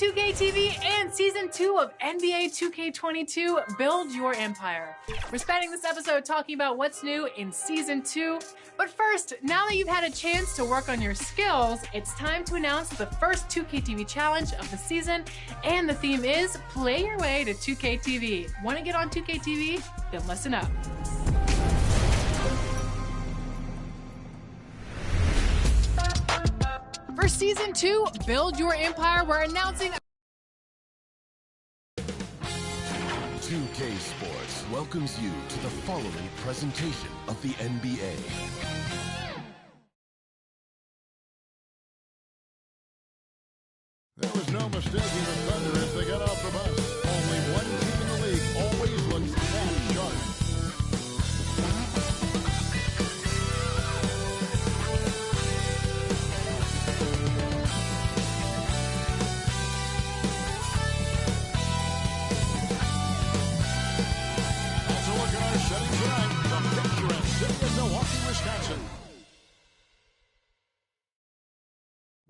2K TV and Season 2 of NBA 2K22 Build Your Empire. We're spending this episode talking about what's new in Season 2. But first, now that you've had a chance to work on your skills, it's time to announce the first 2K TV challenge of the season. And the theme is Play Your Way to 2K TV. Want to get on 2K TV? Then listen up. For Season 2, Build Your Empire, we're announcing 2K Sports welcomes you to the following presentation of the NBA. There was no mistaking the Thunder as they got off the bus. Only one team in the league always looks that sharp.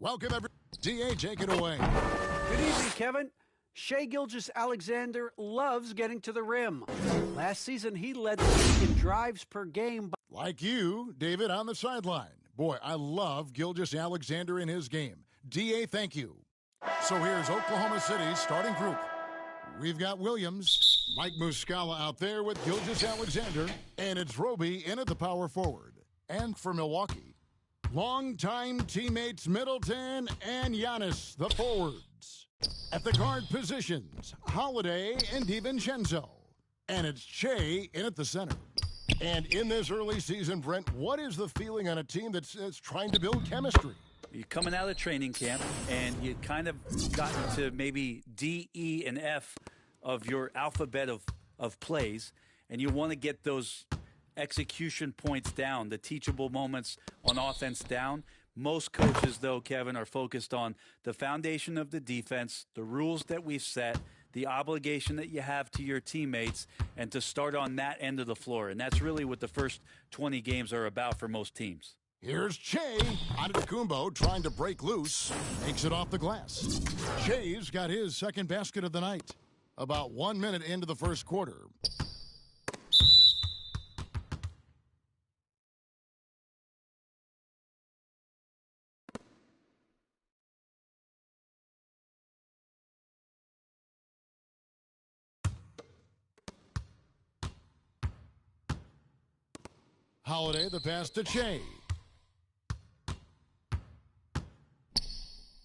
Welcome, everyone. DA, take it away. Good evening, Kevin. Shai Gilgeous-Alexander loves getting to the rim. Last season, he led the league in drives per game. Like you, David, on the sideline. Boy, I love Gilgeous-Alexander in his game. DA, thank you. So here's Oklahoma City's starting group. We've got Williams, Mike Muscala out there with Gilgeous-Alexander, and it's Roby in at the power forward. And for Milwaukee, longtime teammates Middleton and Giannis, the forwards. At the guard positions, Holiday and DiVincenzo. And it's Shai in at the center. And in this early season, Brent, what is the feeling on a team that's trying to build chemistry? You're coming out of training camp, and you kind of gotten to maybe D, E, and F of your alphabet of plays, and you want to get those execution points down, the teachable moments on offense down. Most coaches, though, Kevin, are focused on the foundation of the defense, the rules that we've set, the obligation that you have to your teammates, and to start on that end of the floor. And that's really what the first 20 games are about for most teams. Here's Shai Antetokounmpo trying to break loose, makes it off the glass. Shai's got his second basket of the night. About 1 minute into the first quarter. Holiday, the pass to Shai.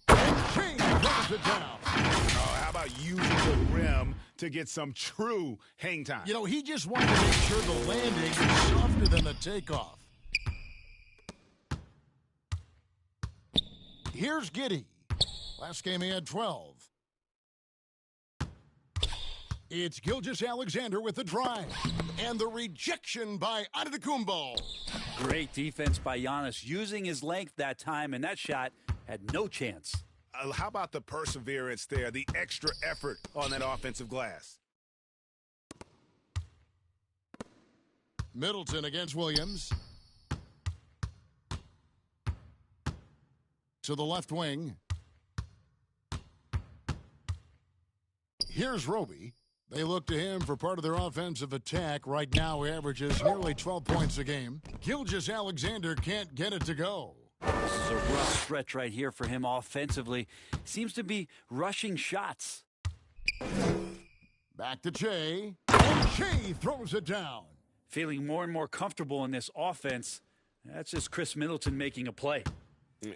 And Shai throws it down. Oh, how about using the rim to get some true hang time? You know, he just wanted to make sure the landing is softer than the takeoff. Here's Giddey. Last game he had 12. It's Gilgeous-Alexander with the drive. And the rejection by Antetokounmpo. Great defense by Giannis, using his length that time, and that shot had no chance. How about the perseverance there, the extra effort on that offensive glass? Middleton against Williams. To the left wing. Here's Roby. They look to him for part of their offensive attack. Right now, he averages nearly 12 points a game. Gilgeous-Alexander can't get it to go. This is a rough stretch right here for him offensively. Seems to be rushing shots. Back to Shai. And Shai throws it down. Feeling more and more comfortable in this offense. That's just Chris Middleton making a play.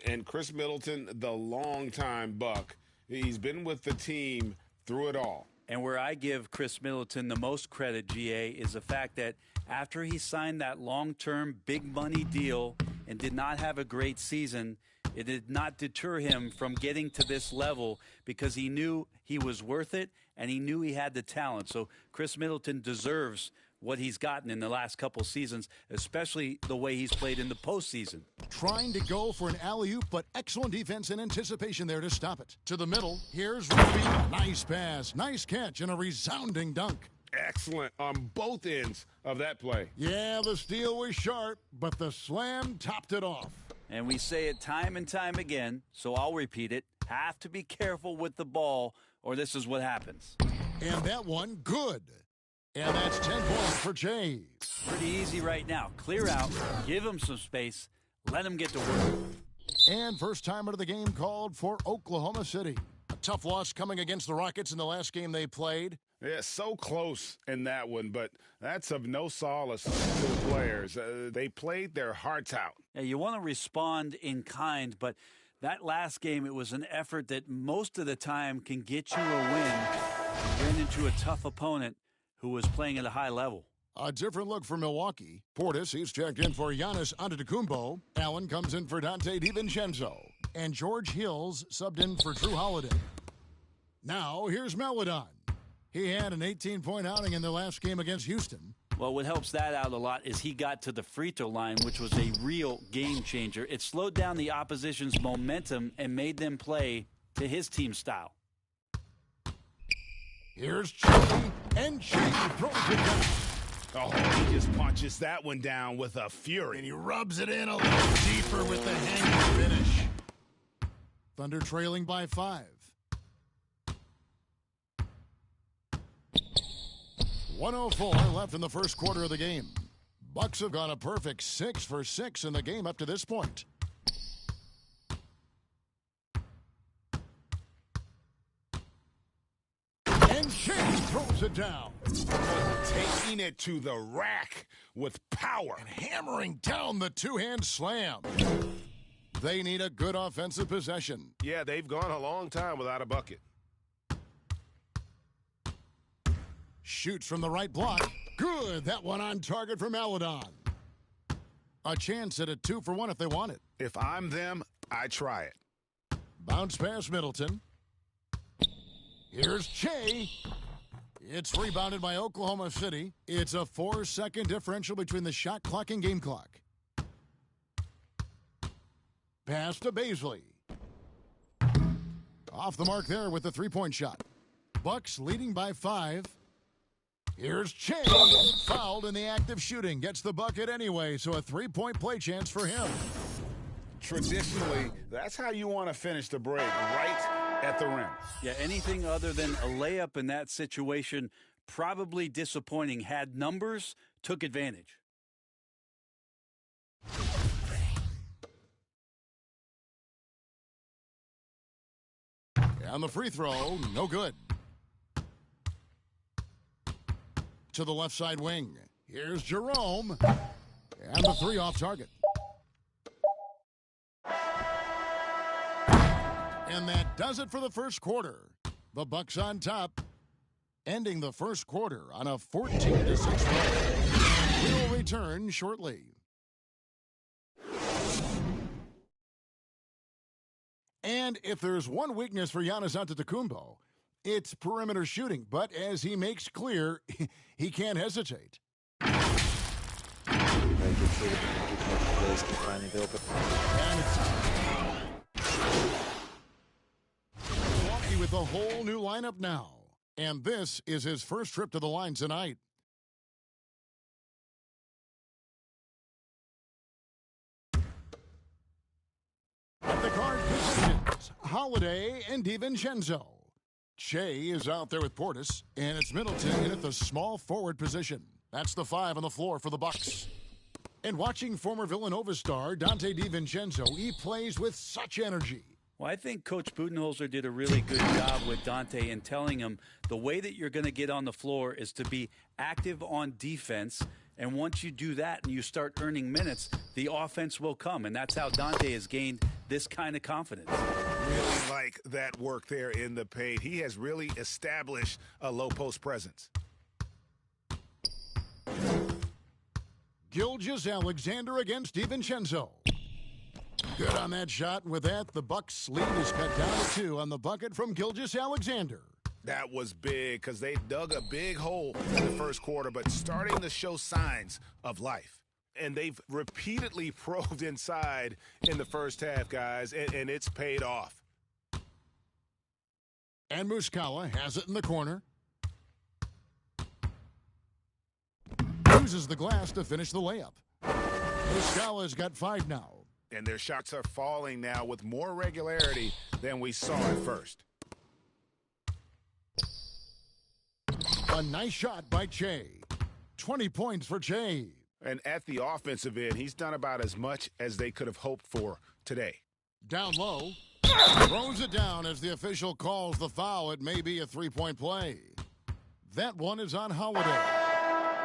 And Chris Middleton, the longtime Buck, he's been with the team through it all. And where I give Chris Middleton the most credit, GA, is the fact that after he signed that long-term big money deal and did not have a great season, it did not deter him from getting to this level because he knew he was worth it and he knew he had the talent. So Chris Middleton deserves what he's gotten in the last couple seasons, especially the way he's played in the postseason. Trying to go for an alley-oop, but excellent defense and anticipation there to stop it. To the middle, here's Roby. Nice pass, nice catch, and a resounding dunk. Excellent on both ends of that play. Yeah, the steal was sharp, but the slam topped it off. And we say it time and time again, so I'll repeat it. have to be careful with the ball, or this is what happens. And that one, good. And that's 10 points for Jay. Pretty easy right now. Clear out, give him some space, let him get to work. And first time out of the game called for Oklahoma City. A tough loss coming against the Rockets in the last game they played. Yeah, so close in that one, but that's of no solace to the players. They played their hearts out. Yeah, you want to respond in kind, but that last game, it was an effort that most of the time can get you a win. Ran into a tough opponent who was playing at a high level. A different look for Milwaukee. Portis, he's checked in for Giannis Antetokounmpo. Allen comes in for Dante DiVincenzo. And George Hills subbed in for Drew Holiday. Now, here's Melodon. He had an 18-point outing in their last game against Houston. Well, what helps that out a lot is he got to the free throw line, which was a real game changer. It slowed down the opposition's momentum and made them play to his team style. Here's Che, and Che throws it down. Oh, he just punches that one down with a fury. And he rubs it in a little deeper with the hanging finish. Thunder trailing by 5. 1:04 left in the first quarter of the game. Bucks have gone a perfect 6 for 6 in the game up to this point. And Shea throws it down. Taking it to the rack with power. And hammering down the two-hand slam. They need a good offensive possession. Yeah, they've gone a long time without a bucket. Shoots from the right block. Good. That one on target for Melodon. A chance at a 2-for-1 if they want it. If I'm them, I try it. Bounce pass Middleton. Here's Che. It's rebounded by Oklahoma City. It's a 4-second differential between the shot clock and game clock. Pass to Baisley. Off the mark there with the three-point shot. Bucks leading by 5. Here's Che. Fouled in the act of shooting. Gets the bucket anyway, so a 3-point play chance for him. Traditionally, that's how you want to finish the break, right at the rim. Yeah, anything other than a layup in that situation, probably disappointing. Had numbers, took advantage. And the free throw, no good. To the left side wing. Here's Jerome. And the 3 off target. And that does it for the first quarter. The Bucks on top, ending the first quarter on a 14-6 run. We'll return shortly. And if there's one weakness for Giannis Antetokounmpo, it's perimeter shooting. But as he makes clear, he can't hesitate. Milwaukee with a whole new lineup now. And this is his first trip to the line tonight. At the guard positions, Holiday and DiVincenzo. Che is out there with Portis, and it's Middleton in at the small forward position. That's the 5 on the floor for the Bucks. And watching former Villanova star Dante DiVincenzo, he plays with such energy. Well, I think Coach Budenholzer did a really good job with Dante in telling him the way that you're going to get on the floor is to be active on defense. And once you do that and you start earning minutes, the offense will come. And that's how Dante has gained this kind of confidence. Really like that work there in the paint. He has really established a low post presence. Gilgeous-Alexander against DiVincenzo. Good on that shot. And with that, the Bucks lead is cut down to 2 on the bucket from Gilgeous-Alexander. That was big because they dug a big hole in the first quarter, but starting to show signs of life. And they've repeatedly probed inside in the first half, guys, and it's paid off. And Muscala has it in the corner. Uses the glass to finish the layup. Muscala's got 5 now. and their shots are falling now with more regularity than we saw at first. A nice shot by Che. 20 points for Che. And at the offensive end, he's done about as much as they could have hoped for today. Down low. Throws it down as the official calls the foul. It may be a three-point play. That one is on Holiday.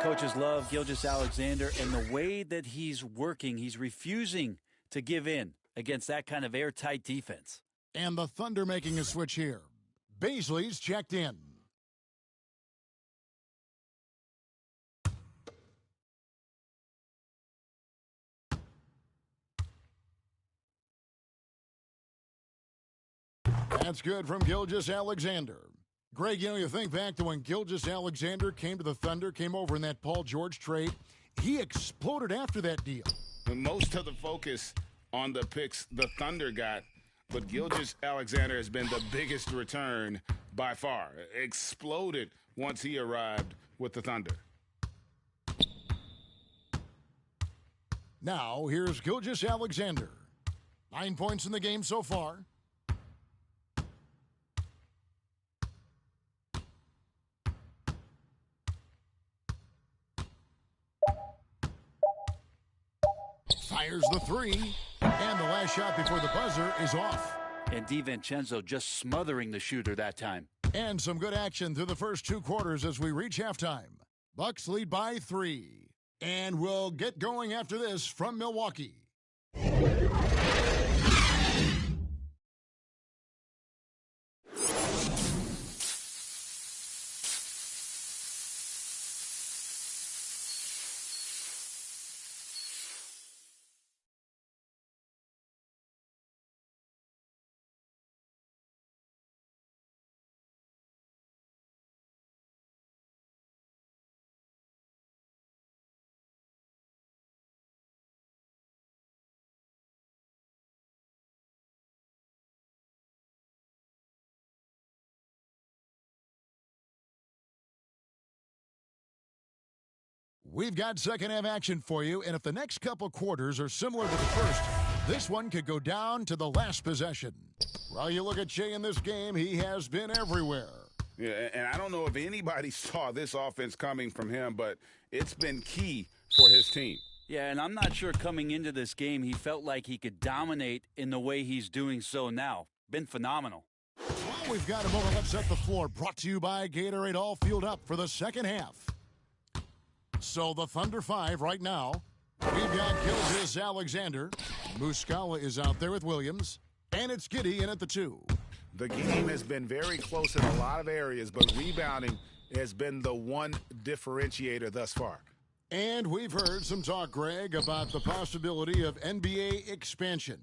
Coaches love Gilgeous-Alexander, and the way that he's working, he's refusing to give in against that kind of airtight defense. And the Thunder making a switch here. Baisley's checked in. That's good from Gilgeous-Alexander. Greg, you think back to when Gilgeous-Alexander came to the Thunder, came over in that Paul George trade. He exploded after that deal. Most of the focus on the picks the Thunder got, but Gilgeous-Alexander has been the biggest return by far. Exploded once he arrived with the Thunder. Now, here's Gilgeous-Alexander. 9 points in the game so far. Fires the three, and the last shot before the buzzer is off. And DiVincenzo just smothering the shooter that time. And some good action through the first 2 quarters as we reach halftime. Bucks lead by 3. And we'll get going after this from Milwaukee. We've got second half action for you, and if the next couple quarters are similar to the first, this one could go down to the last possession. Well, you look at Che in this game, he has been everywhere. Yeah, and I don't know if anybody saw this offense coming from him, but it's been key for his team. Yeah, and I'm not sure coming into this game he felt like he could dominate in the way he's doing so now. Been phenomenal. Well, we've got a moment left set the floor. Brought to you by Gatorade, all fueled up for the second half. So the Thunder 5 right now. We've got Gilgeous-Alexander. Muscala is out there with Williams. And it's Giddey in at the 2. The game has been very close in a lot of areas, but rebounding has been the one differentiator thus far. And we've heard some talk, Greg, about the possibility of NBA expansion.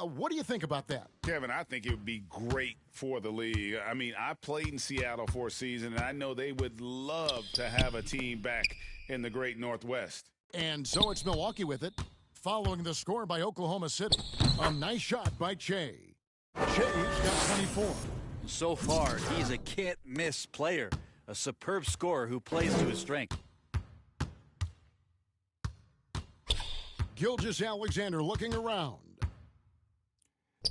What do you think about that? Kevin, I think it would be great for the league. I mean, I played in Seattle for a season, and I know they would love to have a team back in the great Northwest. And so it's Milwaukee with it, following the score by Oklahoma City. A nice shot by Che. Che's got 24. So far, he's a can't-miss player, a superb scorer who plays to his strength. Gilgeous-Alexander looking around.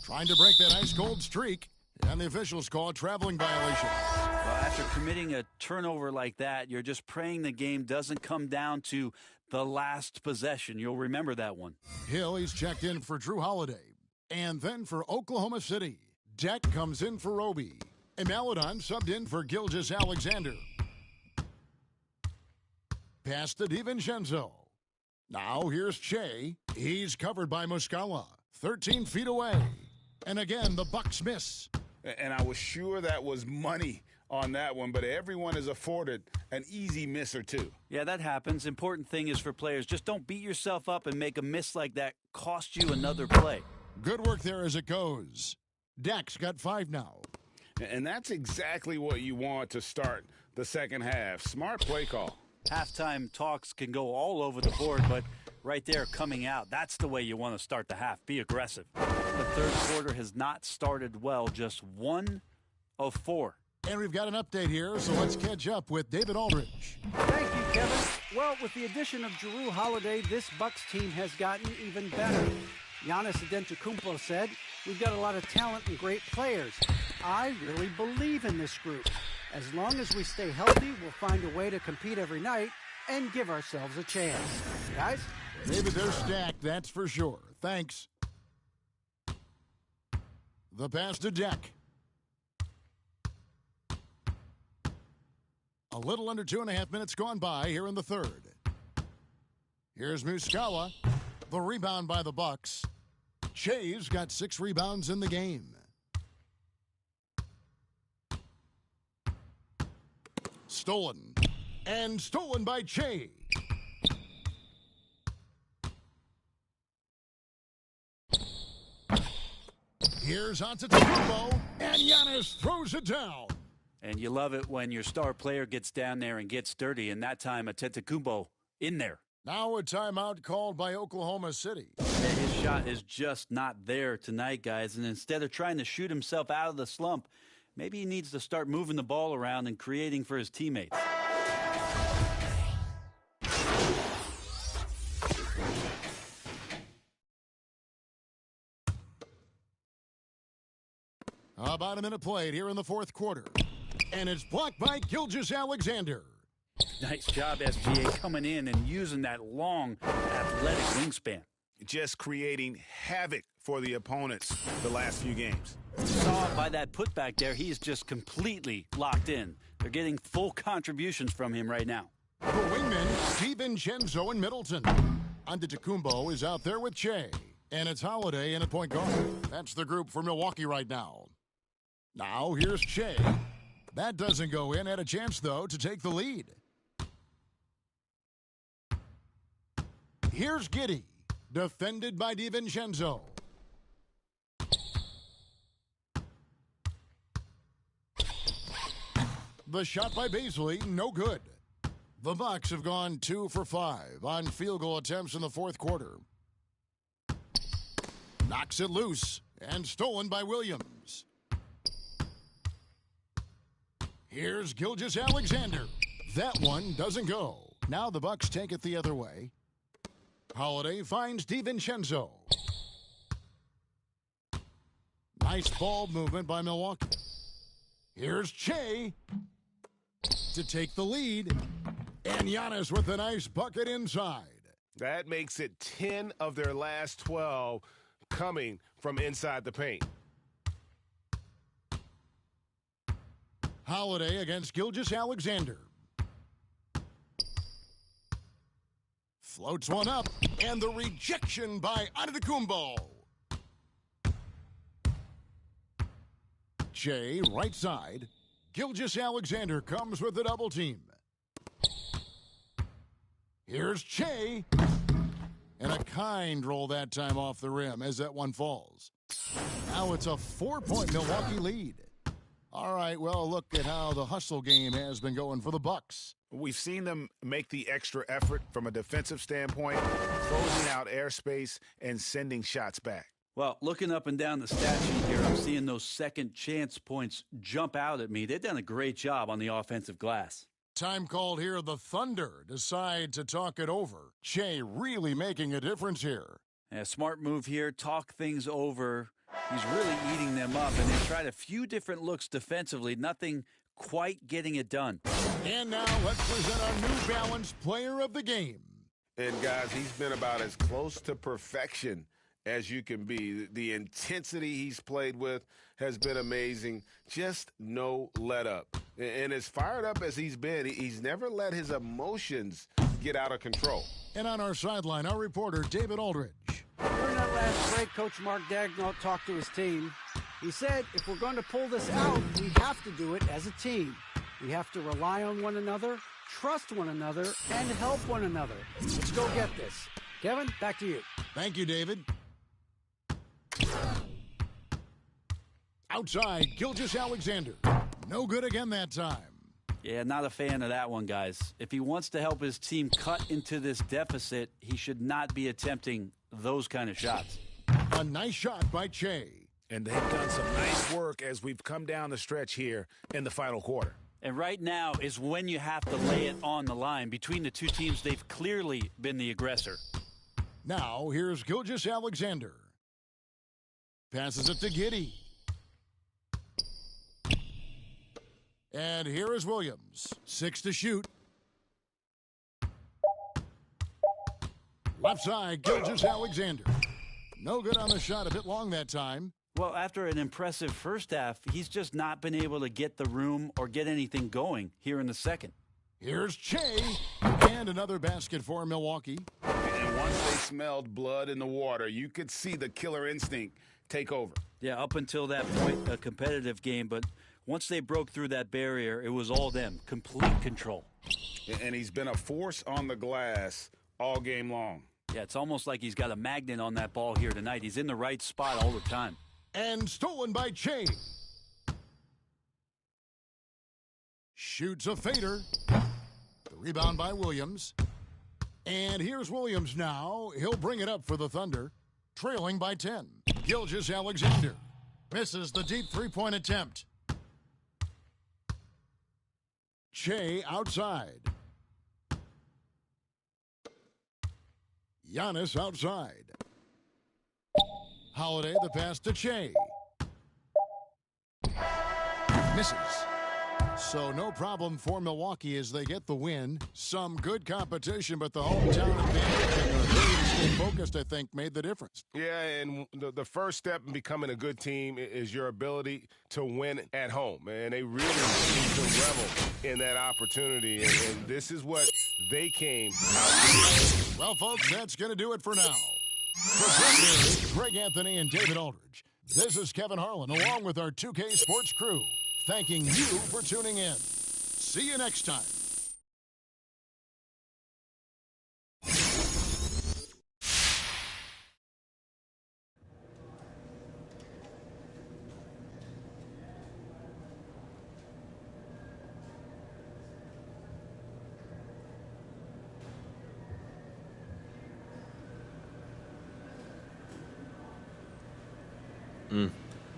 Trying to break that ice-cold streak, and the officials call a traveling violation. Well, after committing a turnover like that, you're just praying the game doesn't come down to the last possession. You'll remember that one. Hill, he's checked in for Drew Holiday. And then for Oklahoma City, Deck comes in for Roby. And Maladon subbed in for Gilgeous-Alexander. Pass to DiVincenzo. Now here's Che. He's covered by Muscala. 13 feet away. And again, the Bucks miss. And I was sure that was money on that one, but everyone is afforded an easy miss or two. Yeah, that happens. Important thing is for players, just don't beat yourself up and make a miss like that cost you another play. Good work there as it goes. Deck's got 5 now. And that's exactly what you want to start the second half. Smart play call. Halftime talks can go all over the board, but right there coming out, that's the way you want to start the half. Be aggressive. The third quarter has not started well, just 1 of 4. And we've got an update here, so let's catch up with David Aldridge. Thank you, Kevin. Well, with the addition of Jrue Holiday, this Bucks team has gotten even better. Giannis Antetokounmpo said, "We've got a lot of talent and great players. I really believe in this group. As long as we stay healthy, we'll find a way to compete every night and give ourselves a chance." Guys? David, they're stacked, that's for sure. Thanks. The pass to Deck. A little under 2.5 minutes gone by here in the third. Here's Muscala. The rebound by the Bucks. Che's got 6 rebounds in the game. Stolen. And stolen by Che. Here's Antetokounmpo, and Giannis throws it down. And you love it when your star player gets down there and gets dirty, and that time Antetokounmpo in there. Now a timeout called by Oklahoma City. And his shot is just not there tonight, guys, and instead of trying to shoot himself out of the slump, maybe he needs to start moving the ball around and creating for his teammates. About a minute played here in the fourth quarter. And it's blocked by Gilgeous-Alexander. Nice job, SGA, coming in and using that long, athletic wingspan. Just creating havoc for the opponents the last few games. Saw by that putback there, he is just completely locked in. They're getting full contributions from him right now. The wingmen, DiVincenzo and Middleton. Antetokounmpo is out there with Che. And it's Holiday in at point guard. That's the group for Milwaukee right now. Now here's Che. That doesn't go in. Had a chance, though, to take the lead. Here's Giddey. Defended by DiVincenzo. The shot by Bazley, no good. The Bucks have gone 2 for 5 on field goal attempts in the fourth quarter. Knocks it loose and stolen by Williams. Here's Gilgeous-Alexander. That one doesn't go. Now the Bucks take it the other way. Holiday finds DiVincenzo. Nice ball movement by Milwaukee. Here's Che to take the lead. And Giannis with a nice bucket inside. That makes it 10 of their last 12 coming from inside the paint. Holiday against Gilgeous-Alexander. Floats one up, and the rejection by Antetokounmpo. Che, right side. Gilgeous-Alexander comes with a double team. Here's Che. And a kind roll that time off the rim as that one falls. Now it's a 4-point Milwaukee lead. All right, well, look at how the hustle game has been going for the Bucks. We've seen them make the extra effort from a defensive standpoint, closing out airspace and sending shots back. Well, looking up and down the stat sheet here, I'm seeing those second chance points jump out at me. They've done a great job on the offensive glass. Time called here. The Thunder decide to talk it over. Che really making a difference here. A smart move here, talk things over. He's really eating them up, and they tried a few different looks defensively. Nothing quite getting it done. And now let's present our New Balance player of the game. And, guys, he's been about as close to perfection as you can be. The intensity he's played with has been amazing. Just no let up. And as fired up as he's been, he's never let his emotions get out of control. And on our sideline, our reporter, David Aldridge. During that last break, Coach Mark Daigneault talked to his team. He said, if we're going to pull this out, we have to do it as a team. We have to rely on one another, trust one another, and help one another. Let's go get this. Kevin, back to you. Thank you, David. Outside, Gilgeous-Alexander. No good again that time. Yeah, not a fan of that one, guys. If he wants to help his team cut into this deficit, he should not be attempting those kind of shots. A nice shot by Che. And they've done some nice work as we've come down the stretch here in the final quarter. And right now is when you have to lay it on the line. Between the two teams, they've clearly been the aggressor. Now, here's Gilgeous-Alexander. Passes it to Giddey. And here is Williams. 6 to shoot. Left side, Gilgeous-Alexander. No good on the shot, a bit long that time. Well, after an impressive first half, he's just not been able to get the room or get anything going here in the second. Here's Che, and another basket for Milwaukee. And once they smelled blood in the water, you could see the killer instinct take over. Yeah, up until that point, a competitive game, but once they broke through that barrier, it was all them, complete control. And he's been a force on the glass all game long. Yeah, it's almost like he's got a magnet on that ball here tonight. He's in the right spot all the time. And stolen by Che. Shoots a fader. The rebound by Williams. And here's Williams now. He'll bring it up for the Thunder. Trailing by 10. Gilgeous-Alexander misses the deep three-point attempt. Che outside. Giannis outside. Holiday, the pass to Che. Misses. So no problem for Milwaukee as they get the win. Some good competition, but the hometown advantage and the ability to stay focused, I think, made the difference. Yeah, and the first step in becoming a good team is your ability to win at home. And they really need to revel in that opportunity. And this is what they came out to do. Well, folks, that's going to do it for now. For Greg Anthony and David Aldridge, this is Kevin Harlan along with our 2K Sports crew, thanking you for tuning in. See you next time.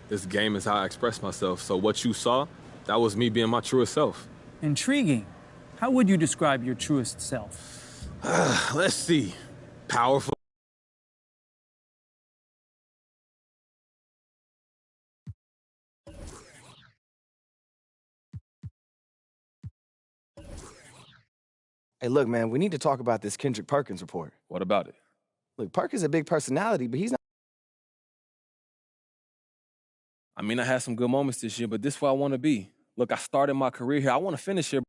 This game is how I express myself. So what you saw, that was me being my truest self. Intriguing. How would you describe your truest self? Let's see. Powerful. Hey, look, man, we need to talk about this Kendrick Perkins report. What about it? Look, Perkins is a big personality, but he's not. I mean, I had some good moments this year, but this is where I want to be. Look, I started my career here. I want to finish here.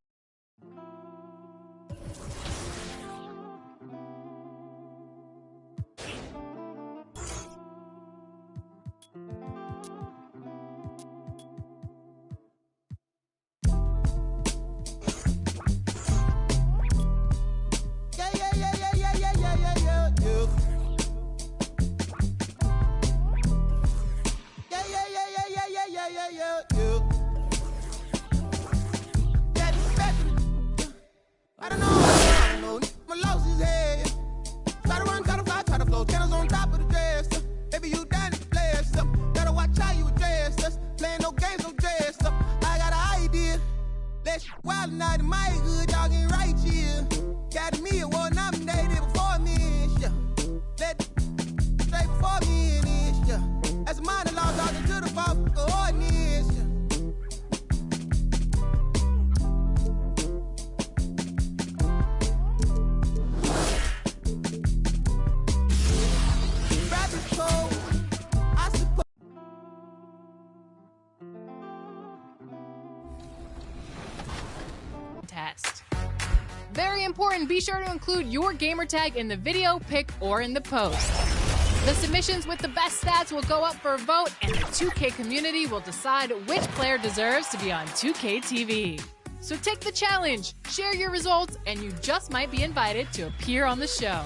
Very important, be sure to include your gamer tag in the video, pic, or in the post. The submissions with the best stats will go up for a vote, and the 2K community will decide which player deserves to be on 2K TV. So take the challenge, share your results, and you just might be invited to appear on the show.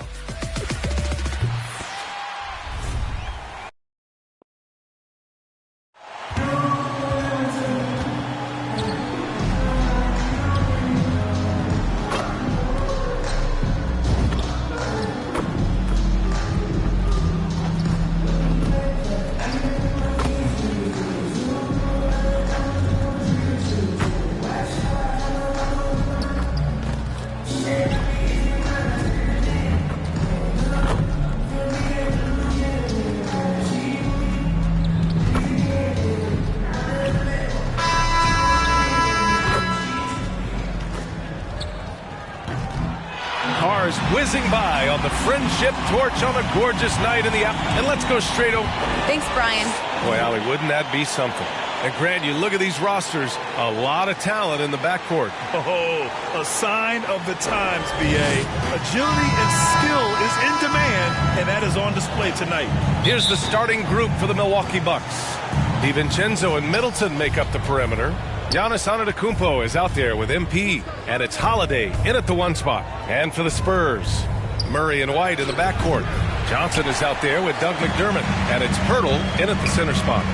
whizzing by on the Friendship Torch on a gorgeous night in the and let's go straight over. Thanks, Brian. Boy, Allie, wouldn't that be something? And Grant, you look at these rosters, a lot of talent in the backcourt. Oh, a sign of the times, B.A. Agility and skill is in demand, and that is on display tonight. Here's the starting group for the Milwaukee Bucks. DiVincenzo and Middleton make up the perimeter. Giannis Antetokounmpo is out there with MP, and it's Holiday in at the 1 spot. And for the Spurs, Murray and White in the backcourt. Johnson is out there with Doug McDermott, and it's Pirtle in at the center spot.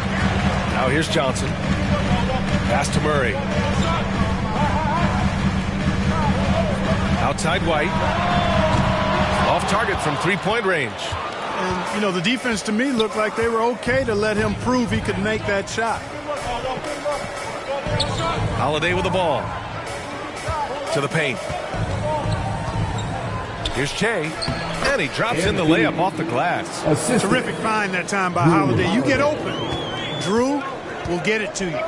Now here's Johnson. Pass to Murray. Outside White. Off target from three-point range. And, you know, the defense to me looked like they were okay to let him prove he could make that shot. Holiday with the ball. To the paint. Here's Che. And he drops in the layup off the glass. Terrific find that time by Holiday. You get open. Drew will get it to you.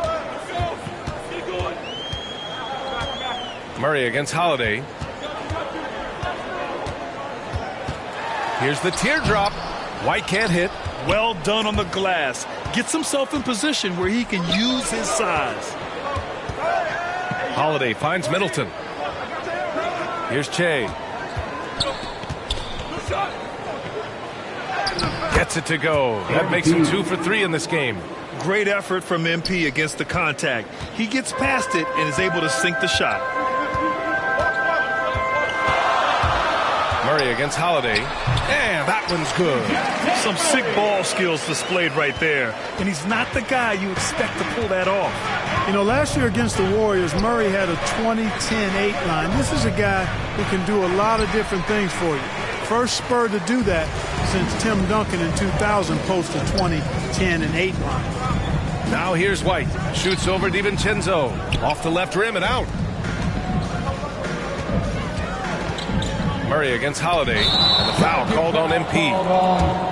Murray against Holiday. Here's the teardrop. White can't hit. Well done on the glass. Gets himself in position where he can use his size. Holiday finds Middleton. Here's Che. Gets it to go. That makes him 2 for 3 in this game. Great effort from MP against the contact. He gets past it and is able to sink the shot. Murray against Holiday. And that one's good. Some sick ball skills displayed right there. And he's not the guy you expect to pull that off. You know, last year against the Warriors, Murray had a 20-10-8 line. This is a guy who can do a lot of different things for you. First Spur to do that since Tim Duncan in 2000 posted 20-10-8 line. Now here's White. Shoots over DiVincenzo. Off the left rim and out. Murray against Holiday. And the foul called on MP.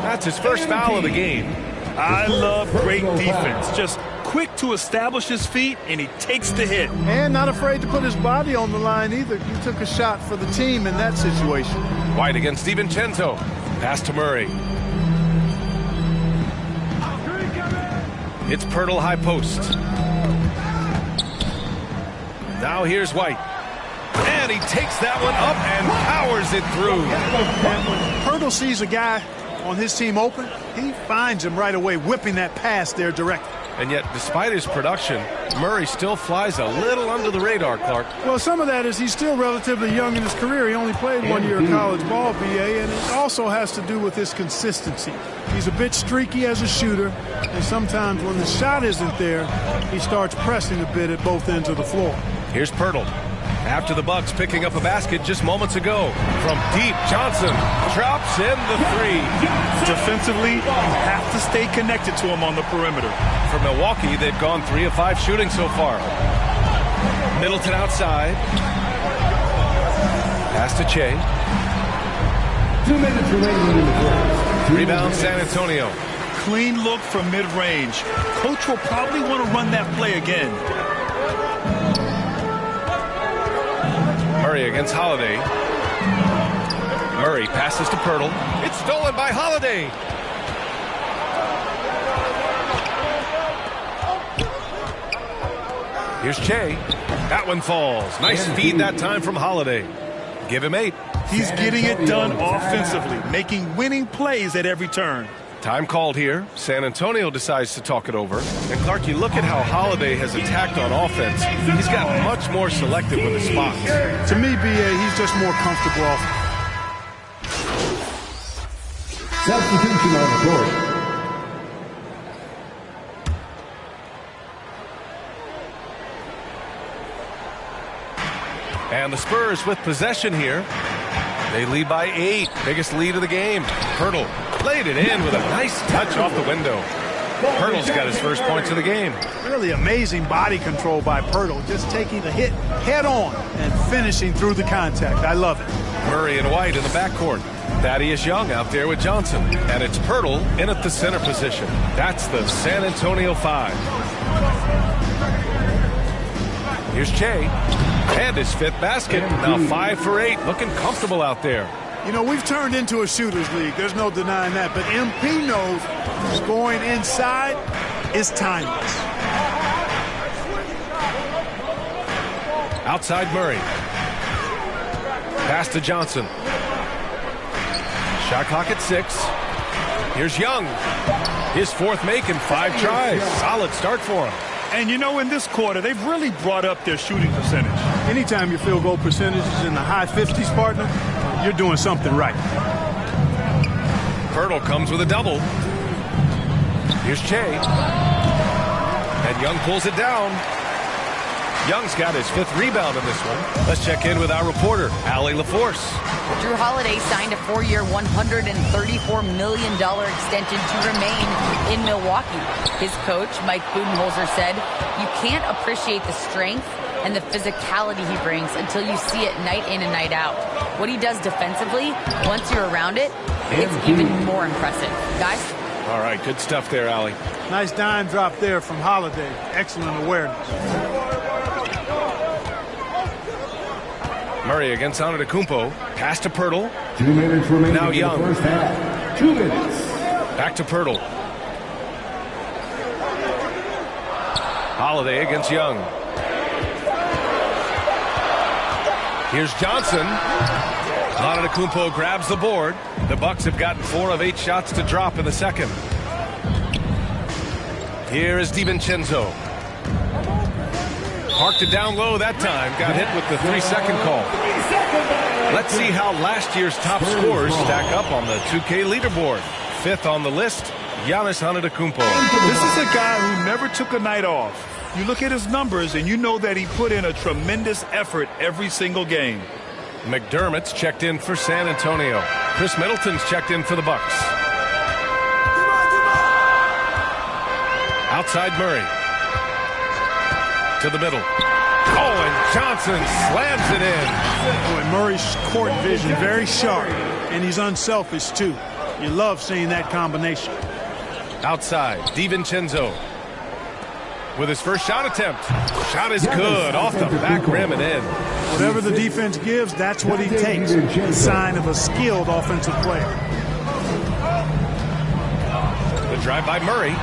That's his first foul of the game. I love great defense. Just quick to establish his feet, and he takes the hit. And not afraid to put his body on the line either. He took a shot for the team in that situation. White against DiVincenzo. Pass to Murray. It's Pirtle high post. Now here's White. And he takes that one up and powers it through. And when Pirtle sees a guy on his team open, he finds him right away, whipping that pass there directly. And yet, despite his production, Murray still flies a little under the radar, Clark. Well, some of that is he's still relatively young in his career. He only played 1 year of college ball, BA, and it also has to do with his consistency. He's a bit streaky as a shooter, and sometimes when the shot isn't there, he starts pressing a bit at both ends of the floor. Here's Pirtle. After the Bucks picking up a basket just moments ago. From deep, Johnson drops in the 3. Defensively, you have to stay connected to him on the perimeter. For Milwaukee, they've gone 3 of 5 shooting so far. Middleton outside. Pass to Che. 2 minutes remaining in the first. Rebound San Antonio. Clean look from mid-range. Coach will probably want to run that play again. Murray against Holiday. Murray passes to Pirtle. It's stolen by Holiday. Here's Che. That one falls. Nice feed that time from Holiday. Give him 8. He's getting it done offensively, making winning plays at every turn. Time called here. San Antonio decides to talk it over. And Clark, you look at how Holiday has attacked on offense. He's got much more selective with his spots. To me, BA, he's just more comfortable off. Substitution on the court. And the Spurs with possession here. They lead by 8. Biggest lead of the game. Pirtle laid it in with a nice touch off the window. Pirtle's got his first points of the game. Really amazing body control by Pirtle. Just taking the hit head on and finishing through the contact. I love it. Murray and White in the backcourt. Thaddeus Young out there with Johnson. And it's Pirtle in at the center position. That's the San Antonio 5. Here's Che. And his 5th basket. Now 5 for 8. Looking comfortable out there. You know, we've turned into a shooter's league. There's no denying that. But MP knows scoring inside is timeless. Outside Murray. Pass to Johnson. Shot clock at 6. Here's Young. His fourth make in 5 tries. Solid start for him. And you know, in this quarter, they've really brought up their shooting percentage. Anytime your field goal percentage is in the high 50s, partner, you're doing something right. Pirtle comes with a double. Here's Che. And Young pulls it down. Young's got his 5th rebound in this one. Let's check in with our reporter, Allie LaForce. Jrue Holiday signed a 4-year, $134 million extension to remain in Milwaukee. His coach, Mike Budenholzer, said, "You can't appreciate the strength and the physicality he brings until you see it night in and night out. What he does defensively, once you're around it, it's even more impressive." Guys? All right, good stuff there, Allie. Nice dime drop there from Holiday. Excellent awareness. Murray against Antetokounmpo. Pass to Pirtle. 2 minutes remaining now in Young. the first half. 2 minutes. Back to Pirtle. Holiday against Young. Here's Johnson. Antetokounmpo grabs the board. The Bucks have gotten 4 of 8 shots to drop in the second. Here is DiVincenzo. Parked it down low that time. Got hit with the 3-second call. Let's see how last year's top scorers stack up on the 2K leaderboard. 5th on the list, Giannis Antetokounmpo. This is a guy who never took a night off. You look at his numbers and you know that he put in a tremendous effort every single game. McDermott's checked in for San Antonio. Chris Middleton's checked in for the Bucks. Outside Murray. To the middle. Oh, and Johnson slams it in. Boy, Murray's court vision very sharp, and he's unselfish too. You love seeing that combination. Outside, DiVincenzo with his first shot attempt. Shot is good, off the back rim and in. Whatever the defense gives, that's what he takes. A sign of a skilled offensive player. The drive by Murray.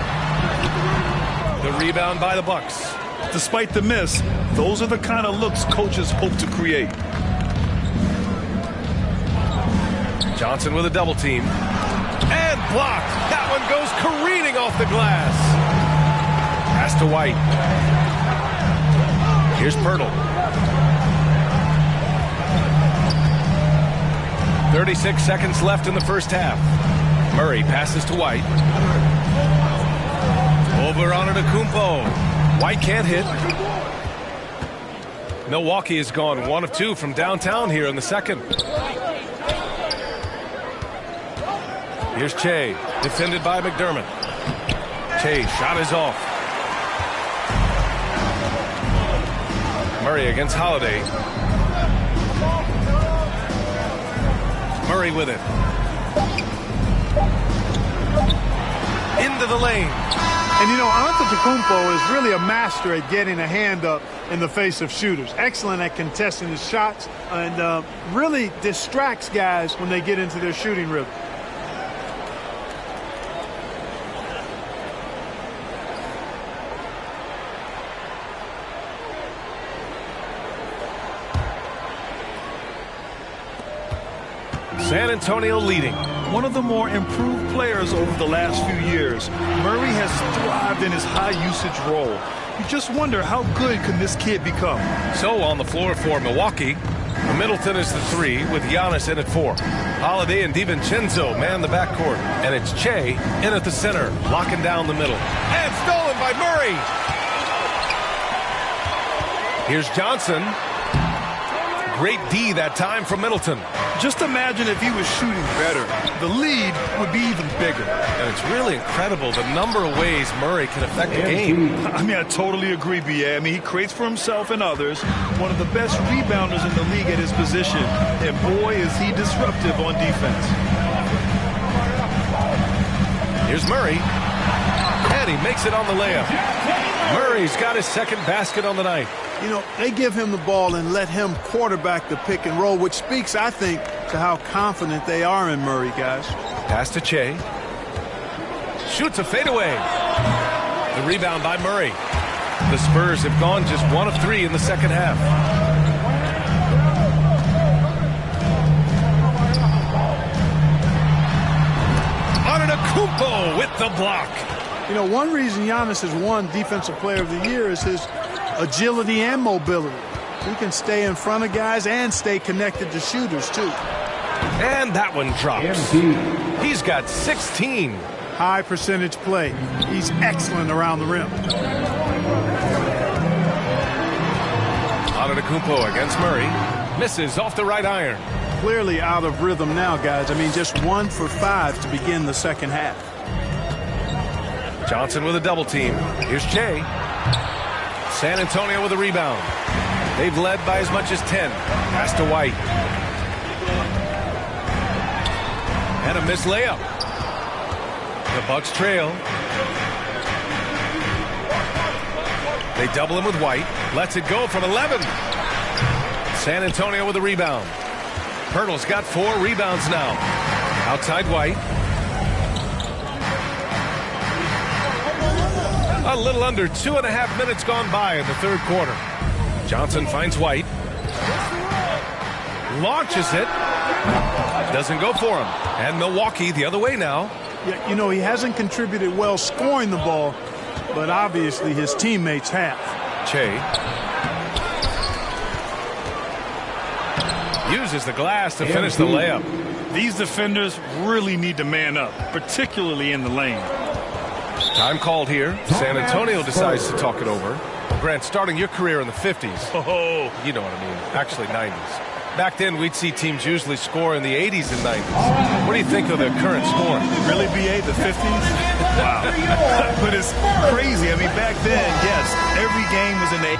The rebound by the Bucks. Despite the miss, those are the kind of looks coaches hope to create. Johnson with a double team. And blocked. That one goes careening off the glass. Pass to White. Here's Pirtle. 36 seconds left in the first half. Murray passes to White. Over on Antetokounmpo. White can't hit. Milwaukee has gone 1 of 2 from downtown here in the second. Here's Che, defended by McDermott. Che, shot is off. Murray against Holiday. Murray with it. Into the lane. And you know, Antetokounmpo is really a master at getting a hand up in the face of shooters. Excellent at contesting his shots and really distracts guys when they get into their shooting rhythm. San Antonio leading. One of the more improved players over the last few years, Murray has thrived in his high-usage role. You just wonder how good can this kid become. So on the floor for Milwaukee, Middleton is the 3 with Giannis in at 4. Holiday and DiVincenzo man the backcourt. And it's Che in at the center, locking down the middle. And stolen by Murray. Here's Johnson. Great D that time from Middleton. Just imagine if he was shooting better. The lead would be even bigger. And it's really incredible the number of ways Murray can affect the game. I mean, I totally agree, B.A. I mean, he creates for himself and others. One of the best rebounders in the league at his position. And boy, is he disruptive on defense. Here's Murray. And he makes it on the layup. Murray's got his second basket on the night. You know, they give him the ball and let him quarterback the pick and roll, which speaks, I think, to how confident they are in Murray, guys. Pass to Che. Shoots a fadeaway. The rebound by Murray. The Spurs have gone just 1 of 3 in the second half. Antetokounmpo with the block. You know, one reason Giannis has won Defensive Player of the Year is his agility and mobility. He can stay in front of guys and stay connected to shooters, too. And that one drops. He's got 16. High percentage play. He's excellent around the rim. Antetokounmpo against Murray. Misses off the right iron. Clearly out of rhythm now, guys. I mean, just 1 for 5 to begin the second half. Johnson with a double team. Here's Che. San Antonio with a rebound. They've led by as much as 10. Pass to White. And a missed layup. The Bucks trail. They double him with White. Lets it go from 11. San Antonio with a rebound. Pirtle's got 4 rebounds now. Outside White. A little under 2.5 minutes gone by in the third quarter. Johnson finds White. Launches it. Doesn't go for him. And Milwaukee the other way now. Yeah, you know, he hasn't contributed well scoring the ball, but obviously his teammates have. Che. Uses the glass to finish the layup. These defenders really need to man up, particularly in the lane. Time called here. San Antonio decides to talk it over. Grant, starting your career in the 50s. Oh, you know what I mean. Actually, 90s. Back then, we'd see teams usually score in the 80s and 90s. What do you think of the current score? Really, BA, the 50s? Wow. But it's crazy. I mean, back then, yes, every game was in the...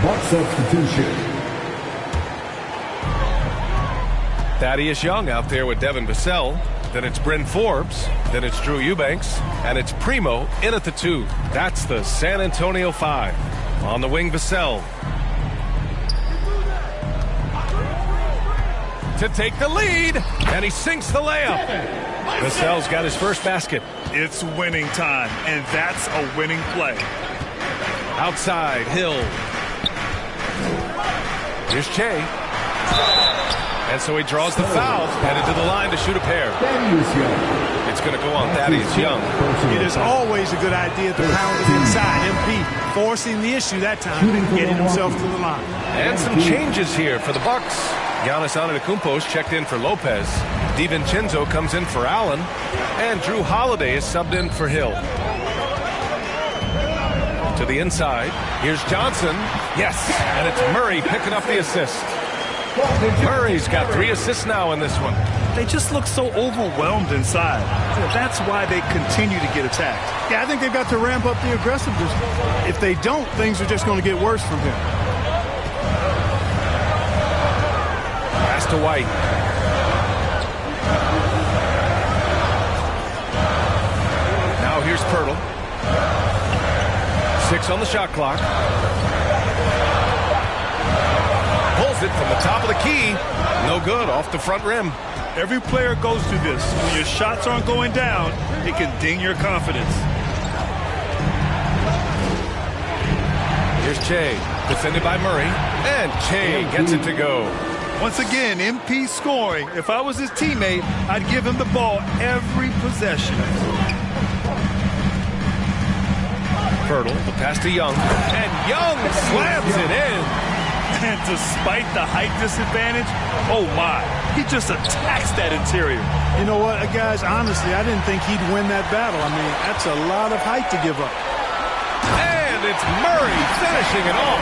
Buck substitution. Thaddeus Young out there with Devin Vassell. Then it's Bryn Forbes. Then it's Drew Eubanks. And it's Primo in at the 2. That's the San Antonio 5. On the wing, Vassell. To take the lead. And he sinks the layup. Vassell's got his first basket. It's winning time. And that's a winning play. Outside, Hill. Here's Che. And so he draws the foul, headed to the line to shoot a pair. It's going to go on Thaddeus Young. It is always a good idea to pound it inside. MP forcing the issue that time, getting himself to the line. And some changes here for the Bucks. Giannis Antetokounmpo's checked in for Lopez. DiVincenzo comes in for Allen. And Drew Holiday is subbed in for Hill. To the inside. Here's Johnson. Yes, and it's Murray picking up the assist. Murray's got 3 assists now in this one. They just look so overwhelmed inside. That's why they continue to get attacked. Yeah, I think they've got to ramp up the aggressiveness. If they don't, things are just going to get worse from here. Pass to White. Now here's Pirtle. 6 on the shot clock. Pulls it from the top of the key. No good, off the front rim. Every player goes through this. When your shots aren't going down, it can ding your confidence. Here's Che, defended by Murray, and Che gets it to go. Once again, MP scoring. If I was his teammate, I'd give him the ball every possession. Pirtle, the pass to Young, and Young slams it in. And despite the height disadvantage, oh my, he just attacks that interior. You know what, guys, honestly, I didn't think he'd win that battle. I mean, that's a lot of height to give up. And it's Murray finishing it off.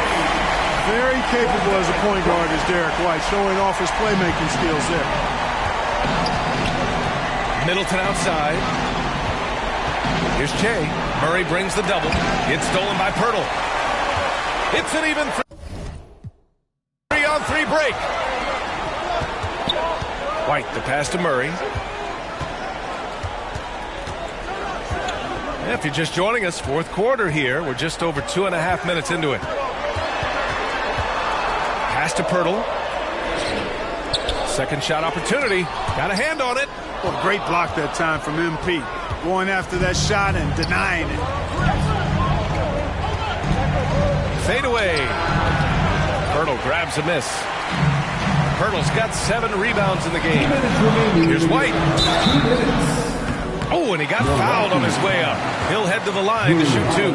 Very capable as a point guard is Derek White, showing off his playmaking skills there. Middleton outside. Here's Che. Murray brings the double. It's stolen by Pirtle. It's an even 3-on-3 break. White, the pass to Murray. If you're just joining us, fourth quarter here. We're just over 2.5 minutes into it. Pass Pass to Pirtle. Second shot opportunity. Got a hand on it. Well, great block that time from MP. Going after that shot and denying it. Fade away. Pirtle grabs a miss. Pirtle's got 7 rebounds in the game. Here's White. Oh, and he got fouled on his way up. He'll head to the line to shoot 2.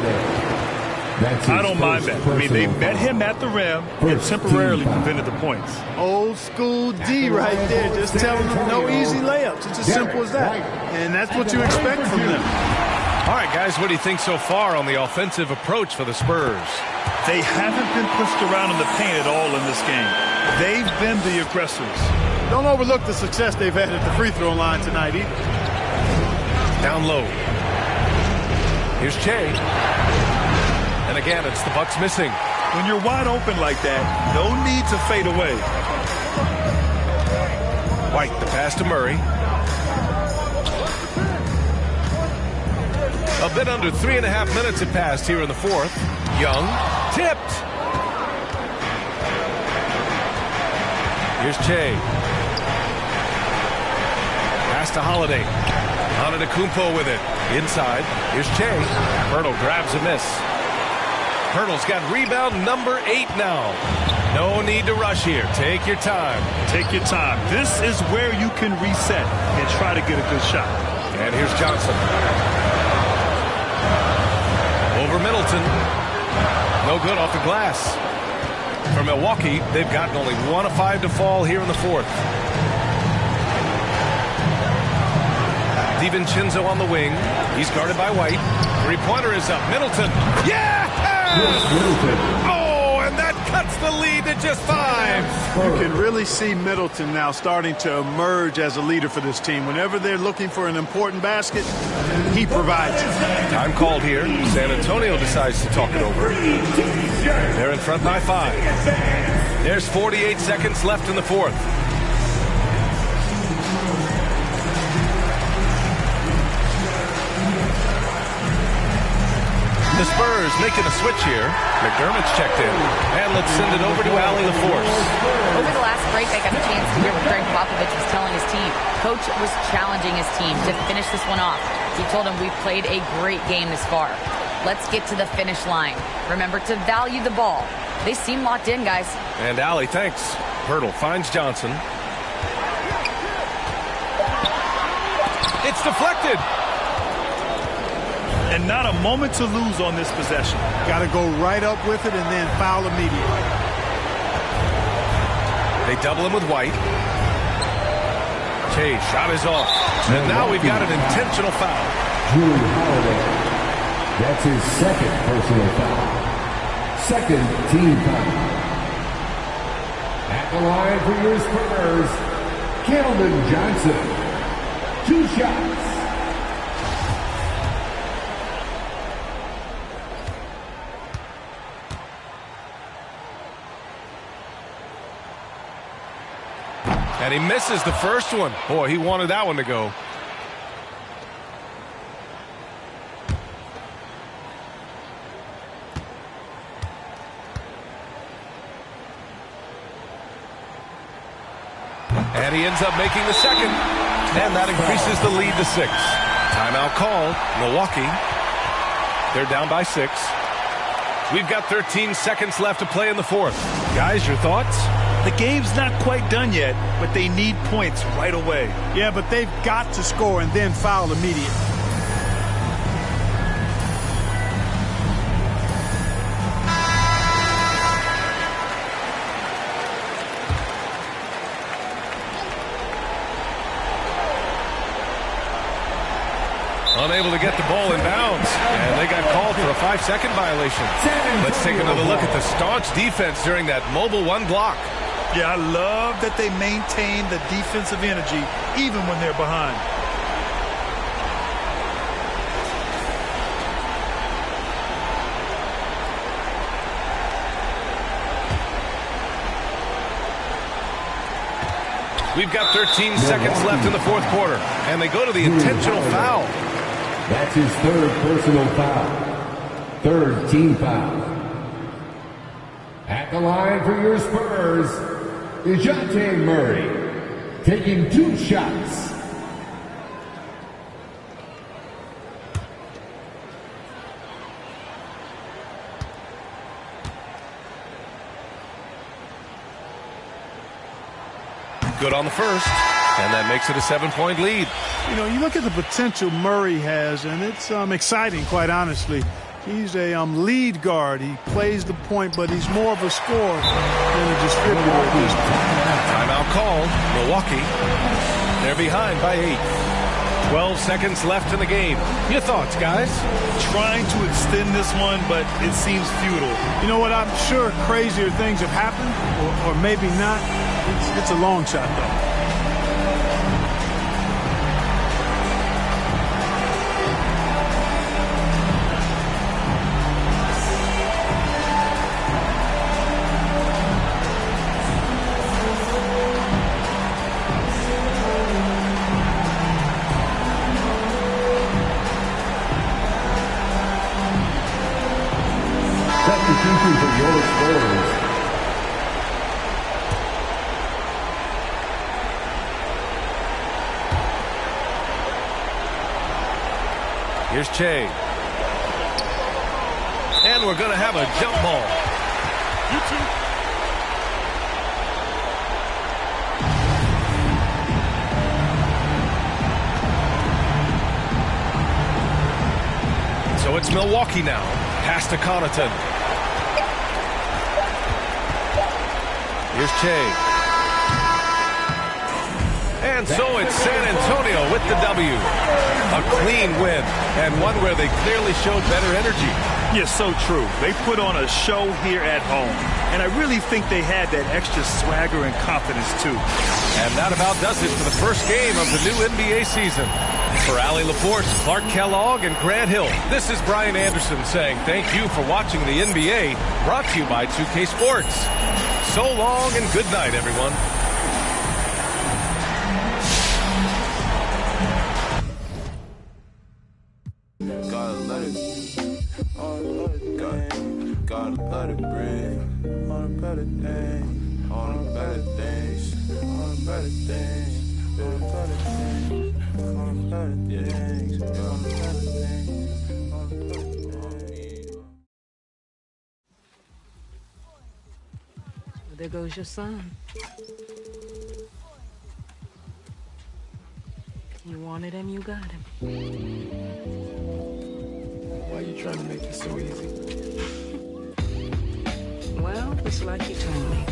I don't mind that. I mean, they met him at the rim and temporarily prevented the points. Old school D right there, just telling them no easy layups. It's as simple as that. And that's what you expect from them. All right, guys, what do you think so far on the offensive approach for the Spurs? They haven't been pushed around in the paint at all in this game. They've been the aggressors. Don't overlook the success they've had at the free throw line tonight either. Down low. Here's Che. And again, it's the Bucks missing. When you're wide open like that, no need to fade away. White, the pass to Murray. A bit under 3.5 minutes have passed here in the fourth. Young, tipped. Here's Che. Pass to Holiday. Antetokounmpo with it. Inside. Here's Che. Pirtle grabs a miss. Pirtle's got rebound number 8 now. No need to rush here. Take your time. Take your time. This is where you can reset and try to get a good shot. And here's Johnson. Over Middleton. No good off the glass. For Milwaukee, they've gotten only 1 of 5 to fall here in the fourth. DiVincenzo on the wing. He's guarded by White. Three-pointer is up. Middleton. Yeah! Oh, and that cuts the lead to just 5. You can really see Middleton now starting to emerge as a leader for this team. Whenever they're looking for an important basket, he provides it. Time called here. San Antonio decides to talk it over. They're in front by 5. There's 48 seconds left in the fourth. The Spurs making a switch here. McDermott's checked in. And let's send it over to Allie LaForce. Over the last break, I got a chance to hear what Greg Popovich was telling his team. Coach was challenging his team to finish this one off. He told them, we've played a great game this far. Let's get to the finish line. Remember to value the ball. They seem locked in, guys. And Allie, thanks. Pirtle finds Johnson. It's deflected. And not a moment to lose on this possession. Got to go right up with it and then foul immediately. They double him with White. Che, shot is off. And now we've got an intentional foul. Drew Holiday. That's his second personal foul. Second team foul. At the line for your Spurs, Keldon Johnson. 2 shots. And he misses the first one. Boy, he wanted that one to go. And he ends up making the second. And that increases the lead to 6. Timeout called. Milwaukee. They're down by 6. We've got 13 seconds left to play in the fourth. Guys, your thoughts? The game's not quite done yet, but they need points right away. Yeah, but they've got to score and then foul immediately. Unable to get the ball in bounds. And they got called for a 5-second violation. Let's take another look at the staunch defense during that mobile 1 block. Yeah, I love that they maintain the defensive energy even when they're behind. We've got 13 seconds left in the fourth quarter. And they go to the intentional foul. That's his 3rd personal foul. 3rd team foul. At At the line for your Spurs, DeJounte Murray, taking 2 shots. Good on the first, and that makes it a 7-point lead. You know, you look at the potential Murray has, and it's exciting, quite honestly. He's a lead guard. He plays the point, but he's more of a scorer than a distributor at this point. Timeout called. Milwaukee. They're behind by 8. 12 seconds left in the game. Your thoughts, guys? Trying to extend this one, but it seems futile. You know what? I'm sure crazier things have happened, or maybe not. It's a long shot, though. Substitution for your Spurs. Here's Che. And we're going to have a jump ball. So it's Milwaukee now. Pass to Connaughton. Here's Che. And so it's San Antonio with the W. A clean win, and one where they clearly showed better energy. Yes, so true. They put on a show here at home, and I really think they had that extra swagger and confidence, too. And that about does it for the first game of the new NBA season. For Allie Laporte, Clark Kellogg, and Grant Hill, this is Brian Anderson saying thank you for watching the NBA, brought to you by 2K Sports. So long and good night, everyone. Gotta let it breathe. All the better things, all the better things, all the better things, all the better things, all the better things, all the better things, all the better things. There goes your son. You wanted him, you got him. Why are you trying to make this so easy? Well, it's like you told me.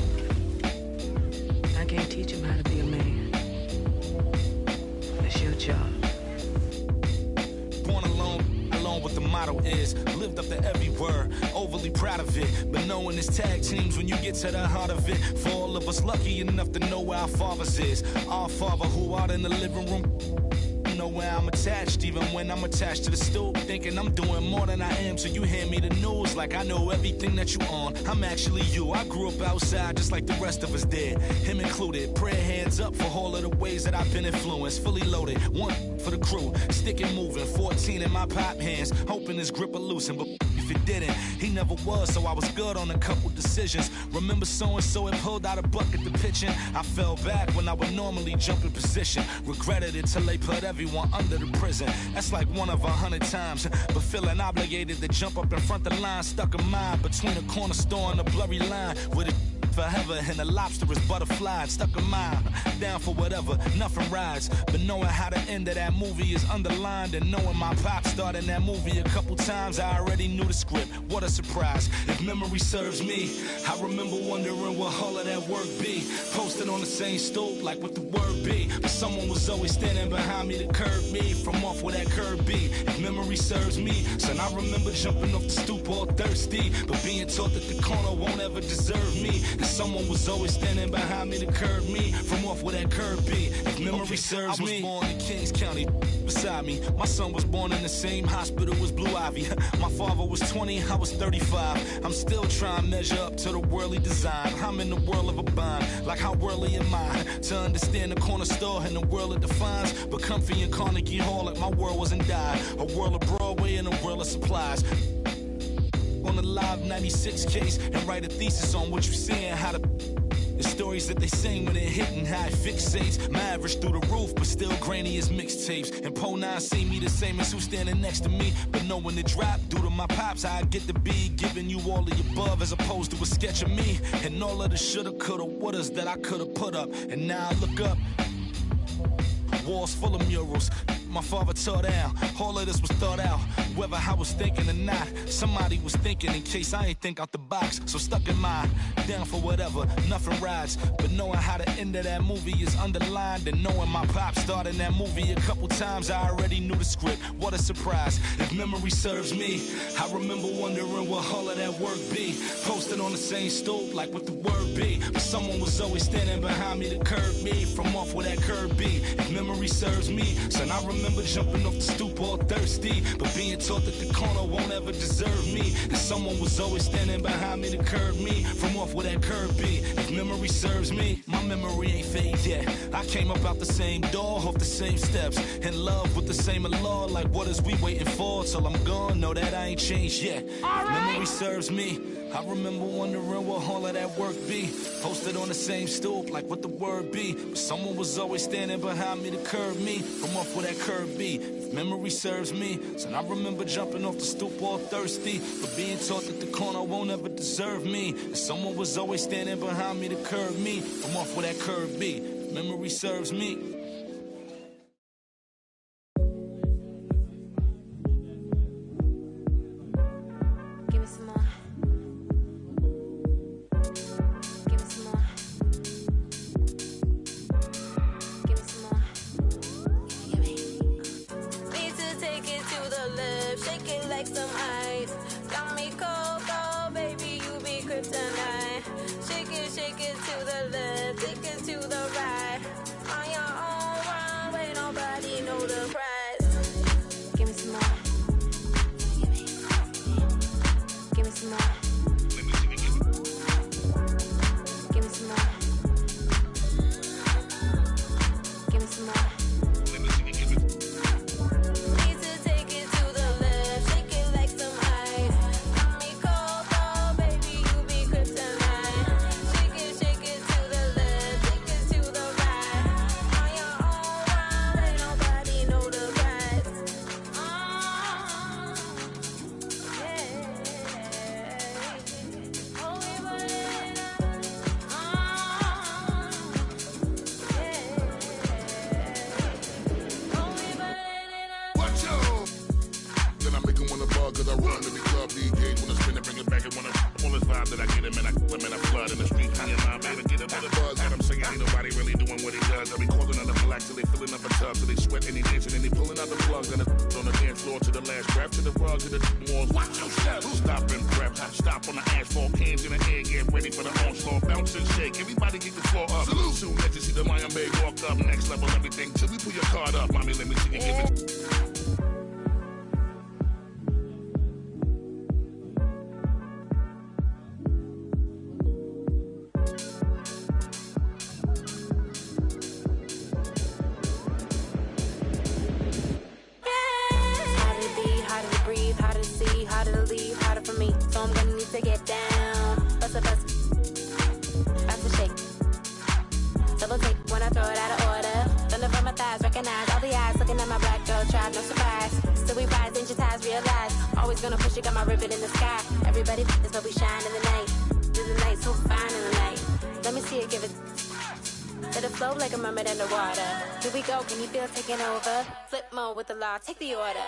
I can't teach him how to be a man. It's your job. Born alone what the motto is. Lived up to every word, overly proud of it. But knowing it's tag teams when you get to the heart of it. For all of us lucky enough to know where our fathers is. Our father who out in the living room. Know where I'm attached, even when I'm attached to the stool. Thinking I'm doing more than I am, so you hand me the news like I know everything that you on. I'm actually you. I grew up outside just like the rest of us did, him included. Prayer hands up for all of the ways that I've been influenced. Fully loaded, one for the crew, stick it moving. 14 in my pop hands, hoping his grip will loosen, but if it didn't, he never was, so I was good on a couple decisions. Remember so-and-so had pulled out a bucket to pitching. I fell back when I would normally jump in position. Regretted it till they put everyone under the prison. That's like 1 of 100 times. But feeling obligated to jump up in front the line, stuck in mind between a corner store and a blurry line. With it forever and the lobster is butterfly, stuck a mile, down for whatever, nothing rides. But knowing how the end of that movie is underlined, and knowing my pop starred in that movie a couple times, I already knew the script. What a surprise. If memory serves me, I remember wondering what all of that work be. Posted on the same stoop like what the word be, but someone was always standing behind me to curb me from off where that curb be. If memory serves me, son, I remember jumping off the stoop all thirsty, but being taught that the corner won't ever deserve me. Someone was always standing behind me to curb me from off where that curb be. If memory serves me, I was born in Kings County, beside me. My son was born in the same hospital as Blue Ivy. My father was 20, I was 35. I'm still trying to measure up to the worldly design. I'm in the world of a bind, like how worldly am I? To understand the corner store and the world it defines. But comfy in Carnegie Hall like my world wasn't died. A world of Broadway and a world of supplies. on the Live 96 case and write a thesis on what you're seeing, how the stories that they sing when it hitting, how it fixates. My average through the roof, but still grainy as mixtapes. And Po 9 see me the same as who's standing next to me, but knowing the drop due to my pops, I get to be giving you all of the above as opposed to a sketch of me and all of the shoulda, coulda, wouldas that I coulda put up. And now I look up, walls full of murals my father tore down. All of this was thought out, whether I was thinking or not. Somebody was thinking in case I ain't think out the box. So stuck in mind, down for whatever, nothing rides. But knowing how the end of that movie is underlined, and knowing my pop starred in that movie a couple times, I already knew the script. What a surprise. If memory serves me, I remember wondering what all of that work be. Posted on the same stoop like what the word be. But someone was always standing behind me to curb me from off where that curb be. If memory serves me, son, I remember jumping off the stoop all thirsty, but being taught that the corner won't ever deserve me. And someone was always standing behind me to curb me from off where that curb be. If memory serves me, my memory ain't fade yet. I came up out the same door, off the same steps, in love with the same law. Like what is we waiting for till I'm gone? Know that I ain't changed yet. If memory serves me, I remember wondering what all of that work be. Posted on the same stoop like what the word be, but someone was always standing behind me to curb me from off where that curb be. If memory serves me, so I remember jumping off the stoop all thirsty, but being taught that the corner won't ever deserve me. And someone was always standing behind me to curb me from off where that curb be. If memory serves me. Can you feel taking over? Flip mode with the law, take the order.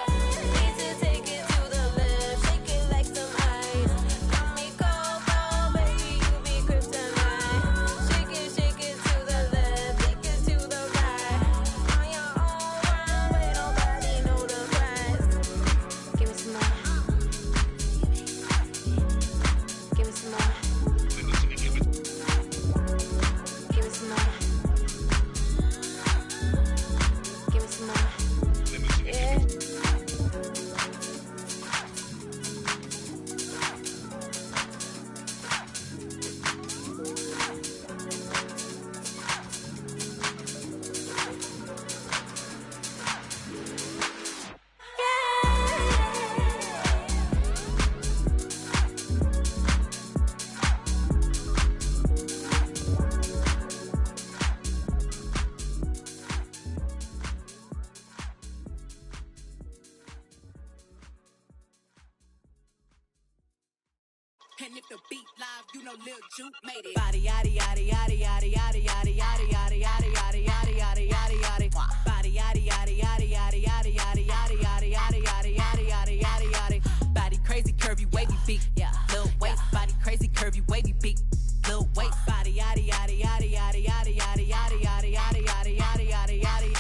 And if the beat live, you know Lil Juke made it. Body yaddy yaddy yaddy yaddy yaddy yaddy yaddy yaddy yaddy yaddy yaddy yaddy yaddy yaddy. Body yaddy yaddy yaddy yaddy yaddy yaddy yaddy yaddy yaddy yaddy yaddy yaddy yaddy yaddy. Body crazy, curvy, wavy, beat. Yeah, Lil waist. Body crazy, curvy, wavy, beat. Lil waist. Body yaddy yaddy yaddy yaddy yaddy yaddy yaddy yaddy yaddy yaddy yaddy yaddy yaddy.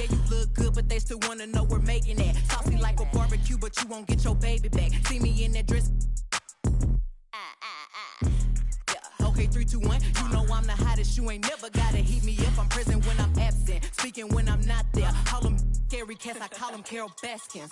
Yeah, you look good, but they still wanna know we're making it. Saucy like a barbecue, but you won't get your baby back. See me in that dress. Yeah. Okay, 3, 2, 1. You know I'm the hottest. You ain't never gotta heat me up. I'm present when I'm absent, speaking when I'm not there. Call them scary cats, I call them Carol Baskins.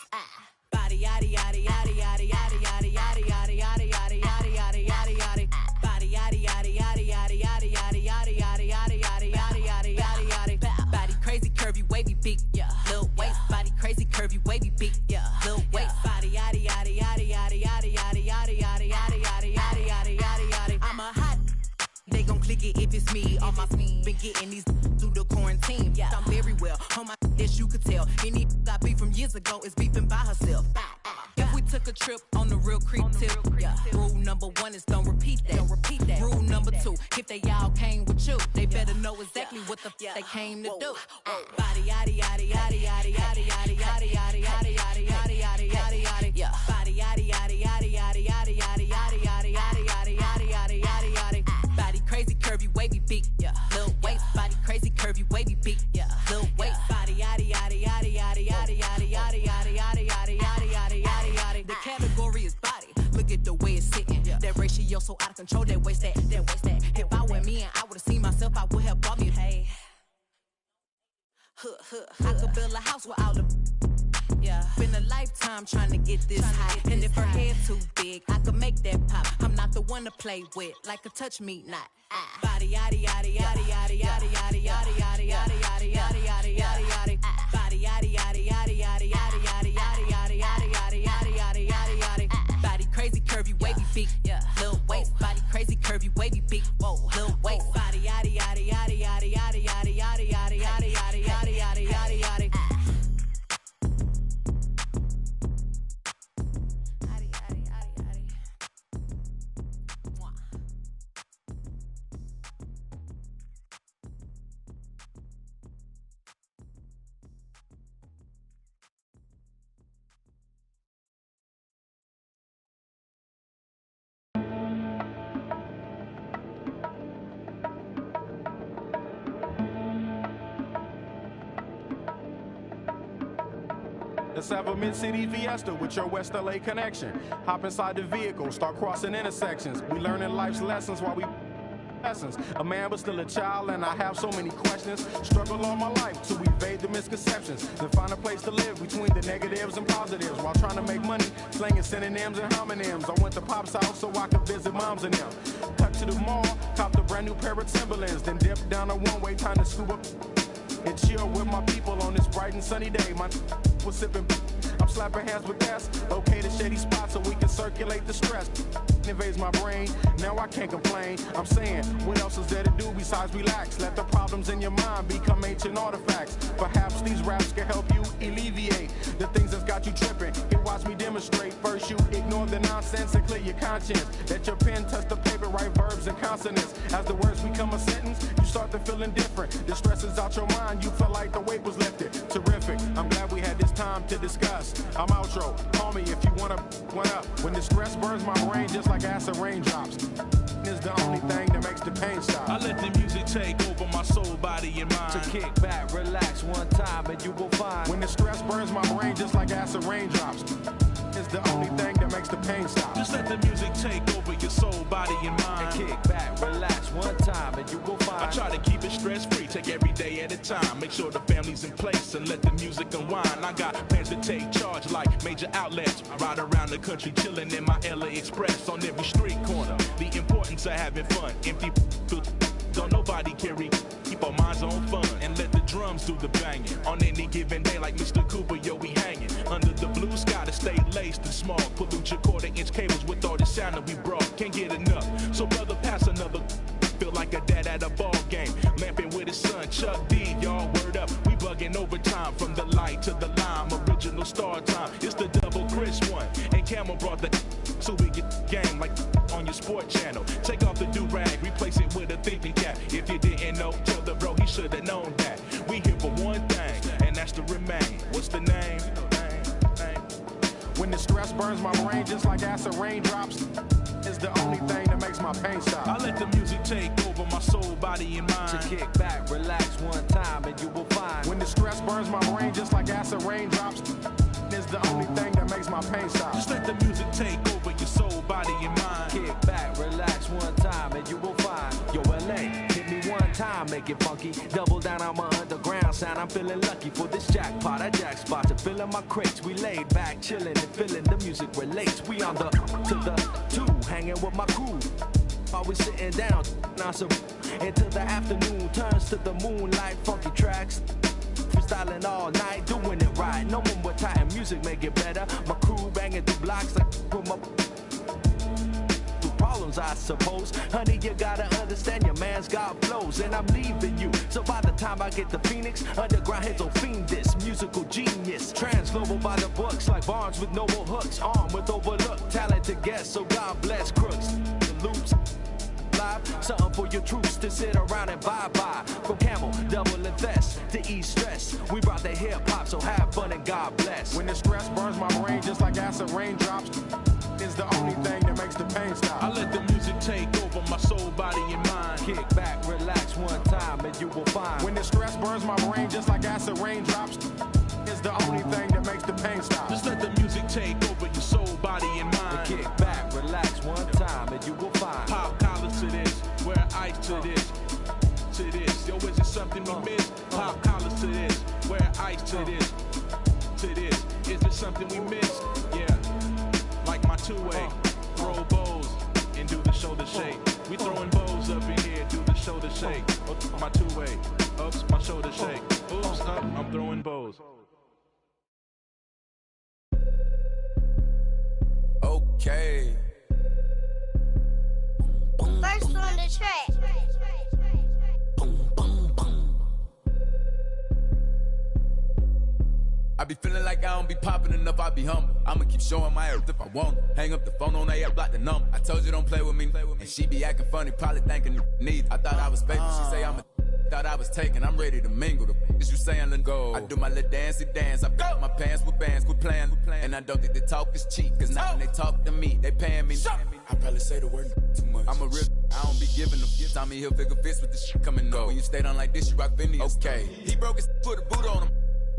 Body yaddy yaddy yaddy yaddy yaddy yaddy yaddy yaddy yaddy yaddy yaddy yaddy yaddy yaddy. Body yaddy yaddy yaddy yaddy yaddy yaddy yaddy yaddy yaddy yaddy yaddy yaddy yaddy yaddy. Body crazy, curvy, wavy, beat. Yeah, Lil waist. Body crazy, curvy, wavy, beat. Yeah, Lil waist. Body yaddy yaddy yaddy yaddy yaddy yaddy yaddy yaddy yaddy yaddy yaddy yaddy yaddy yaddy. I'm a hot. They gon' click it if it's me. All my been getting these through the quarantine. Yeah, I'm very well on my as you could tell. Any got beef from years ago is beefing by herself. If we took a trip on the real creep tip, yeah. Rule number 1 is don't repeat that. Don't repeat that. Rule number 2, if they all came with you, they better know exactly what the they came to do. Body yaddy yaddy yaddy yaddy yaddy yaddy yaddy yaddy yaddy yaddy yaddy yaddy yaddy yaddy. Yeah. Body yaddy yaddy yaddy yaddy yaddy yaddy yaddy yaddy yaddy yaddy yaddy yaddy yaddy yaddy. Body crazy, curvy, wavy, beat. Yeah. Lil waist. Body crazy, curvy, wavy, beat. Yeah. Lil waist. Body yaddy yaddy yaddy yaddy yaddy yaddy yaddy yaddy yaddy yaddy yaddy yaddy yaddy yaddy. The category is body. Look at the way it's sitting. That ratio so out of control. That waist that. If I were me and I would've seen myself, I would have bought me. Hey. I could build a house with all the. Yeah, been a lifetime trying to get this high. And if her head too big, I could make that pop. I'm not the one to play with, like a touch me not. Body yaddy yaddy yaddy yaddy yaddy yaddy yaddy yaddy yaddy yaddy yaddy yaddy yaddy yaddy. Body yaddy yaddy yaddy yaddy yaddy yaddy yaddy yaddy yaddy yaddy yaddy yaddy yaddy yaddy. Body crazy, curvy, wavy, beat. Yeah, Lil waist. Body crazy, curvy, wavy, beat. Whoa, Lil waist. Body yaddy yaddy yaddy yaddy yaddy yaddy yaddy yaddy yaddy yaddy yaddy yaddy yaddy yaddy. Let's have a Mid-City Fiesta with your West LA connection. Hop inside the vehicle, start crossing intersections. We learning life's lessons while we lessons. A man but still a child and I have so many questions. Struggle all my life to evade the misconceptions. Then find a place to live between the negatives and positives. While trying to make money, slinging synonyms and homonyms. I went to Pop's house so I could visit moms and them. Cut to the mall, copped a brand new pair of Timberlands. Then dipped down a one-way, time to scoop up and chill with my people on this bright and sunny day. My was sipping, I'm slapping hands with gas. Located shady spots so we can circulate the stress. Invades my brain, now I can't complain. I'm saying, what else is there to do besides relax? Let the problems in your mind become ancient artifacts. Perhaps these raps can help you alleviate the things that's got you tripping. Here, watch me demonstrate. First, you ignore the nonsense and clear your conscience. Let your pen touch the paper, write verbs and consonants. As the words become a sentence, you start to feel indifferent. The stress is out your mind, you feel like the weight was lifted. Terrific, I'm glad we had this time to discuss. I'm outro, call me if you wanna one up. When the stress burns my brain just like acid raindrops, is the only thing that makes the pain stop. I let the music take over my soul, body, and mind. To kick back, relax one time, and you will find. When the stress burns my brain just like acid raindrops, is the only thing that makes the pain stop. Just let the music take over your soul, body, and mind. And kick back, relax one time, and you will find. I try to keep it stress-free, take every day at a time. Make sure the family's in place and let the music unwind. I got plans to take charge like major outlets. Ride around the country chilling in my LA Express on every street corner. The importance of having fun. Empty don't nobody carry. Keep our minds on fun and let the drums do the banging. On any given day like Mr. Cooper, yo, we hanging. Under the blue sky to stay laced and small. Pollute your quarter-inch cables with all the sound that we brought. Can't get enough. So brother, pass another. Feel like a dad at a ball game. Lamping with his son, Chuck D, y'all word up. We bugging overtime from the light to the lime. Original star time. It's the double Chris one. And Camel brought the sport channel. Take off the do-rag, replace it with a thinking cap. If you didn't know, tell the bro he should have known that. We here for one thing, and that's to remain. What's the name? When the stress burns my brain just like acid raindrops, it's the only thing that makes my pain stop. I let the music take over my soul, body, and mind. To kick back, relax one time, and you will find. When the stress burns my brain just like acid raindrops, it's the only thing that makes my pain stop. Just let the music take over your soul, body, and mind. Kick back, relax one time, and you will find. Yo, LA, hit me one time, make it funky. Double down on my underground sound. I'm feeling lucky for this jackpot. I jack spots are filling my crates. We laid back, chilling and feeling the music relates. We on the to the two, hanging with my crew. Always sitting down, until the afternoon turns to the moonlight. Funky tracks, freestyling all night, doing it right. No more tight, music make it better. My crew banging through blocks like from my problems, I suppose. Honey, you gotta understand your man's got flows, and I'm leaving you. So by the time I get to Phoenix, underground heads will fiend this musical genius. Transglobal by the books, like Barnes with noble hooks, armed with overlooked talented guests. So God bless crooks, the loops. Live, something for your troops to sit around and bye-bye. From Camel, double invest to ease stress. We brought the hip-hop, so have fun and God bless. When the stress burns my brain just like acid raindrops, it's the only thing that makes the pain stop. I let the music take over my soul, body, and mind. Kick back, relax one time, and you will find. When the stress burns my brain just like acid raindrops, it's the only thing that makes the pain stop. Just let the music take over your soul, body, and mind. Kick back, relax one time, and you will find. Pop collars to this, wear ice to this, to this. Yo, is it something we miss? Pop collars to this, wear ice to this, to this. Is it something we miss? Yeah. Like my two-way, throw bows and do the shoulder shake. We throwing bows up in here, do the shoulder shake. Oops, my two-way, oops, my shoulder shake. Oops, up, I'm throwing bows. Okay. First on the track. I be feeling like I don't be popping enough, I be humble. I'ma keep showing my earth if I want it. Hang up the phone on that, block the number. I told you don't play with me, and she be acting funny, probably thinking need. I thought I was faithful, she say I'm a thought I was taken, I'm ready to mingle. The is you saying let go. I do my little dancey dance, I got my pants with bands, quit playing. And I don't think the talk is cheap, cause now when they talk to me, they paying me. I probably say the word too much. I'm a real, I don't be giving them. Tommy Hilfiger fits with the shit coming up. When you stay down like this, you rock Vinny. Okay, he broke his, put a boot on him.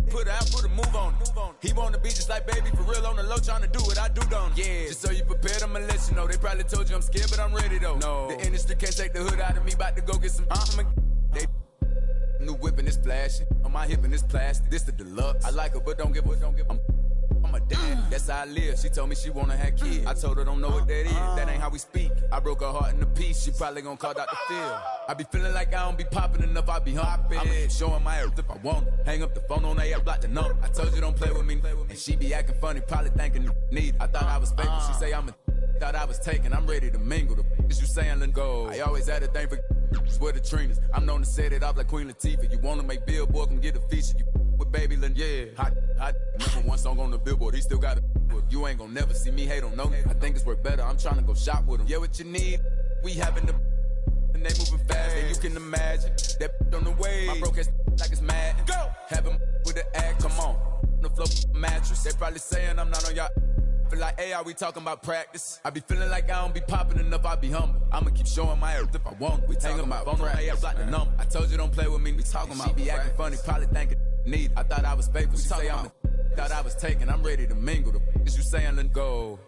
Put it out, put a move on it. He wanna be just like baby, for real on the low, trying to do what I do, don't he? Yeah. Just so you prepared, I'ma let you know. They probably told you I'm scared, but I'm ready though. No. The industry can't take the hood out of me, about to go get some. They new whipping is flashing. On my hip and it's plastic. This the deluxe. I like her, but don't give a. I'm a dad, that's how I live. She told me she wanna have kids. I told her don't know what that is. That ain't how we speak. I broke her heart in a piece. She probably gonna call Dr. Phil. I be feeling like I don't be popping enough. I be hopping. I'ma keep showing my earth if I want it. Hang up the phone on that, block the number. I told you don't play with me, and she be acting funny, probably thinking need. I thought I was faithful. She say I'm a. Thought I was taken. I'm ready to mingle. The is you saying let go. I always had a thing for swear the Trinas. I'm known to set it off like Queen Latifah. You wanna make Billboard, come get a feature. You with Baby Lynn, yeah. Hot. Remember one song on the Billboard, he still got it. You ain't gonna never see me hate on no. I think it's worth better. I'm trying to go shop with him. Yeah, what you need? We having the and they moving fast, and you can imagine that on the way. My broke ass like it's mad. Go. Have him with the act. Come on, the flow mattress. They probably saying I'm not on y'all. Feel like, hey, are we talking about practice? I be feeling like I don't be popping enough, I be humble. I'ma keep showing my earth if I want. We talking about phone on hey, I block the number. I told you don't play with me. We talking about she be acting funny, probably thinking need. I thought I was faithful. She say I'm a thought I was taken. I'm ready to mingle. The is you saying let go.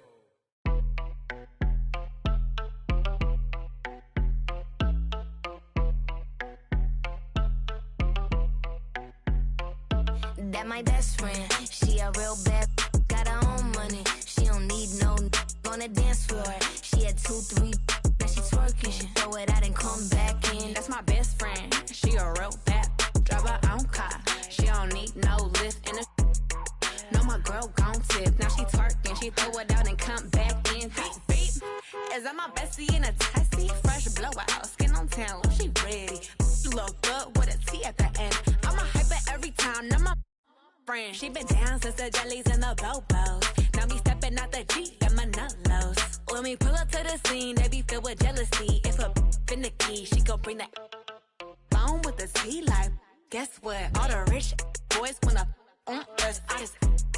That my best friend, she a real bad, got her own money. She don't need no on the dance floor. She had 2, 3, now she twerking. She throw it out and come back in. That's my best friend, she a real bad, drive her own car. She don't need no lift in the. No, my girl gon' tip. Now she twerking, she throw it out and come back in. Beep, beep. Is that my bestie in a taxi? Fresh blowout, skin on town, she ready. She look good with a T at the end. I'm a hyper every time, now my friend. She been down since the jellies and the bobos. Now me stepping out the Jeep, got my nullos. When we pull up to the scene, they be filled with jealousy. If a finicky, she gon' bring that phone with the Z like. Guess what? All the rich boys wanna on us. I just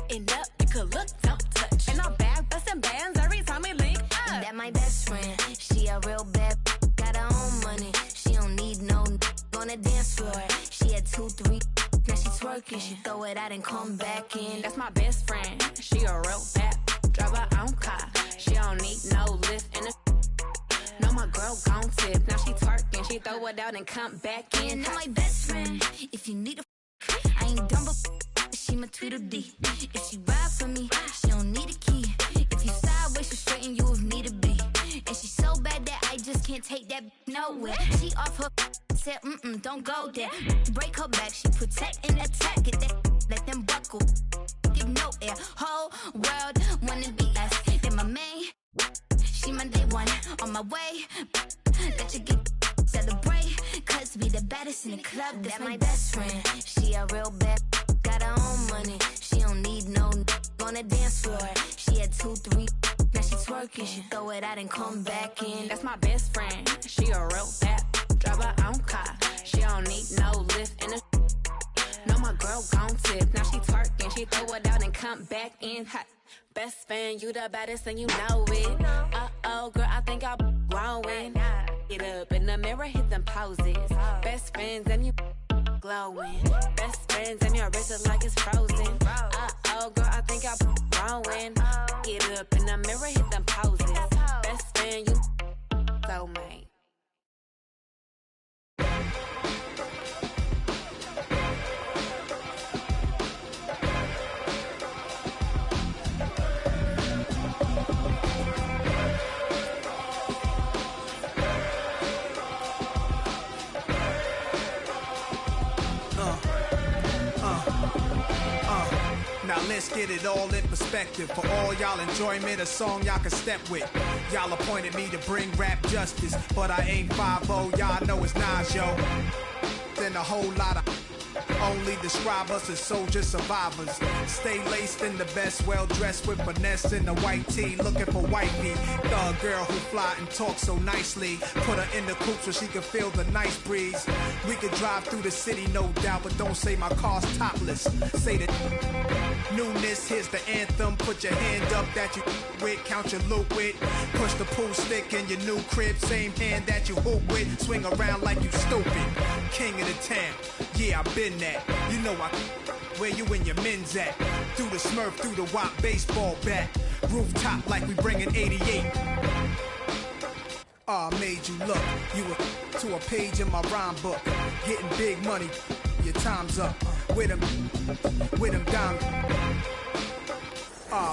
end up, you could look, don't touch. And I'm back busting bands every time we link up. That my best friend, she a real bad, got her own money. She don't need no on the dance floor. She had 2, 3, now she twerking. She throw it out and come back in. That's my best friend, she a real bad, drive her own car. She don't need no lift in the. No, my girl gon' tip. Now she twerking, she throw it out and come back in. That my best friend, if you need a, I ain't dumb but she my Tweedledee. If she ride for me, she don't need a key. If you sideways, she straighten you if need to be. And she so bad that I just can't take that nowhere. She off her, said don't go there. Break her back, she protect and attack. Get that, let them buckle. Give no air, whole world wanna be us. Then my main, she my day one, on my way. Let you get celebrate, cause we the baddest in the club. That's my best friend, she a real bad, got her own money. She don't need no on the dance floor. She had 2, 3, now she twerking. She throw it out and come back in. That's my best friend, she a real bad, drive her own car. She don't need no lift in the. No, my girl gon' tip. Now she twerking, she throw it out and come back in hot. Best friend, you the baddest and you know it. Uh-oh, girl, I think I'm growing. Get up in the mirror, hit them poses. Best friends and you glowing. Best friends and your wrist is like it's frozen. Uh-oh, girl, I think I'm growing. Get up in the mirror, hit them poses. Best friend, you soulmate. Now let's get it all in perspective. For all y'all enjoyment, a song y'all can step with. Y'all appointed me to bring rap justice, but I ain't 5-0, y'all know it's Nas, yo. Then a whole lot of only describe us as soldier survivors. Stay laced in the best, well dressed with finesse in the white tee, looking for wifey. Thug girl who fly and talk so nicely. Put her in the coupe so she can feel the nice breeze. We could drive through the city, no doubt, but don't say my car's topless. Say the newness, here's the anthem. Put your hand up that you with, count your loot with. Push the pool stick in your new crib, same hand that you hoop with. Swing around like you stupid. King of the town, yeah, I've been that. You know where you and your men's at. Through the Smurf, through the WAP baseball bat. Rooftop like we bringing 88. Made you look. You were to a page in my rhyme book. Getting big money, your time's up. With them dimes.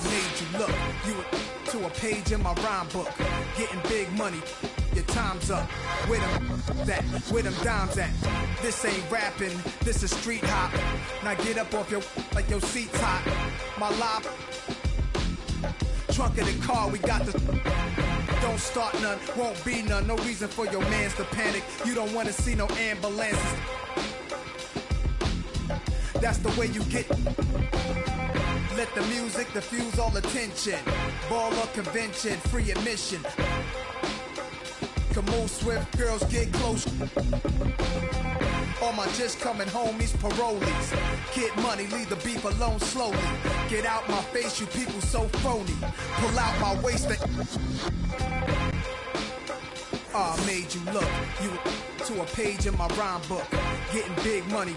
Made you look. You were to a page in my rhyme book. Getting big money, your time's up. With them dimes at. This ain't rapping, this is street hop. Now get up off your like your seat's hot. My life, trunk of the car, we got the. Don't start none, won't be none. No reason for your mans to panic. You don't wanna see no ambulances. That's the way you get. Let the music diffuse all attention. Ball or convention, free admission. Can move swift, girls get close. All my just coming homies, parolees. Get money, leave the beef alone slowly. Get out my face, you people so phony. Pull out my waist made you look. You to a page in my rhyme book. Getting big money,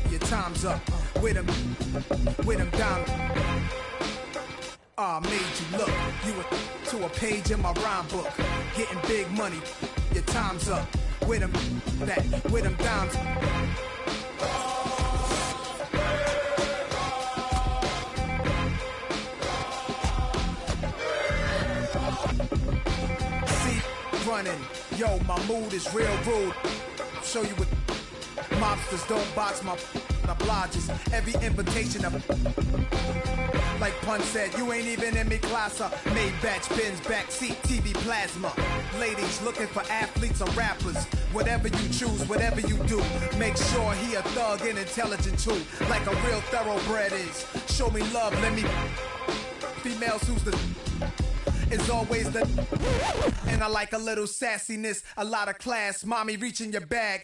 your time's up. With them down. Made you look. You were to a page in my rhyme book. Getting big money, your time's up. With them dimes. See, running. Yo, my mood is real rude. Show you what mobsters don't box my obliges. Every invitation of. Like Pun said, you ain't even in me class. Maybach, Benz, backseat, TV plasma. Ladies looking for athletes or rappers. Whatever you choose, whatever you do, make sure he a thug and intelligent too. Like a real thoroughbred is. Show me love, let me. females who's the is always the and I like a little sassiness, a lot of class. Mommy, reach in your bag.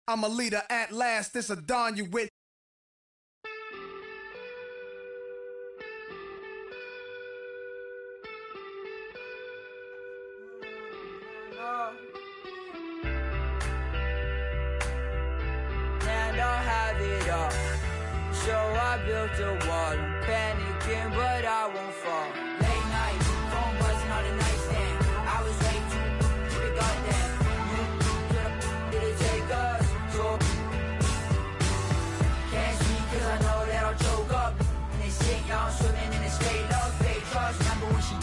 I'm a leader at last. This a dawn you with. I don't have it all, so I built a wall. I'm panicking, but I won't fall. Late night, phone buzzing on the nightstand. I was way too big on that. Did it take us? So can't speak 'cause I know that I'll choke up. And they say y'all swimming in this fake love, fake trust. Remember when she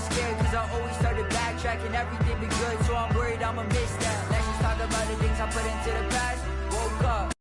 scared cause I always started backtracking. Everything be good, so I'm worried I'ma miss that. Let's just talk about the things I put into the past. Woke up.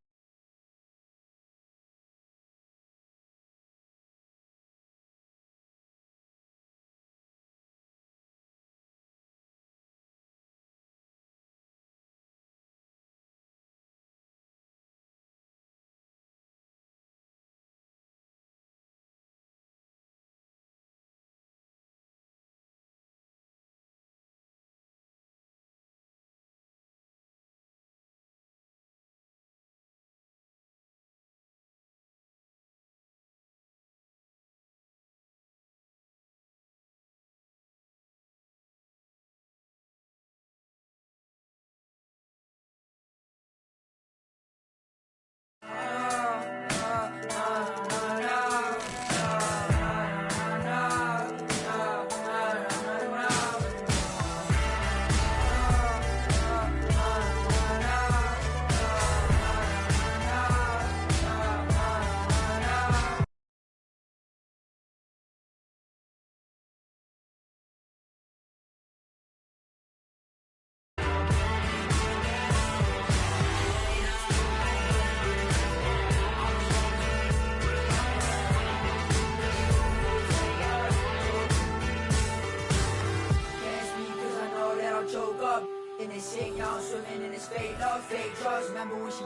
Swimming in this fake love, fake trust. Remember when she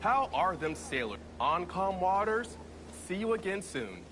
How are them sailors? On calm waters. See you again soon.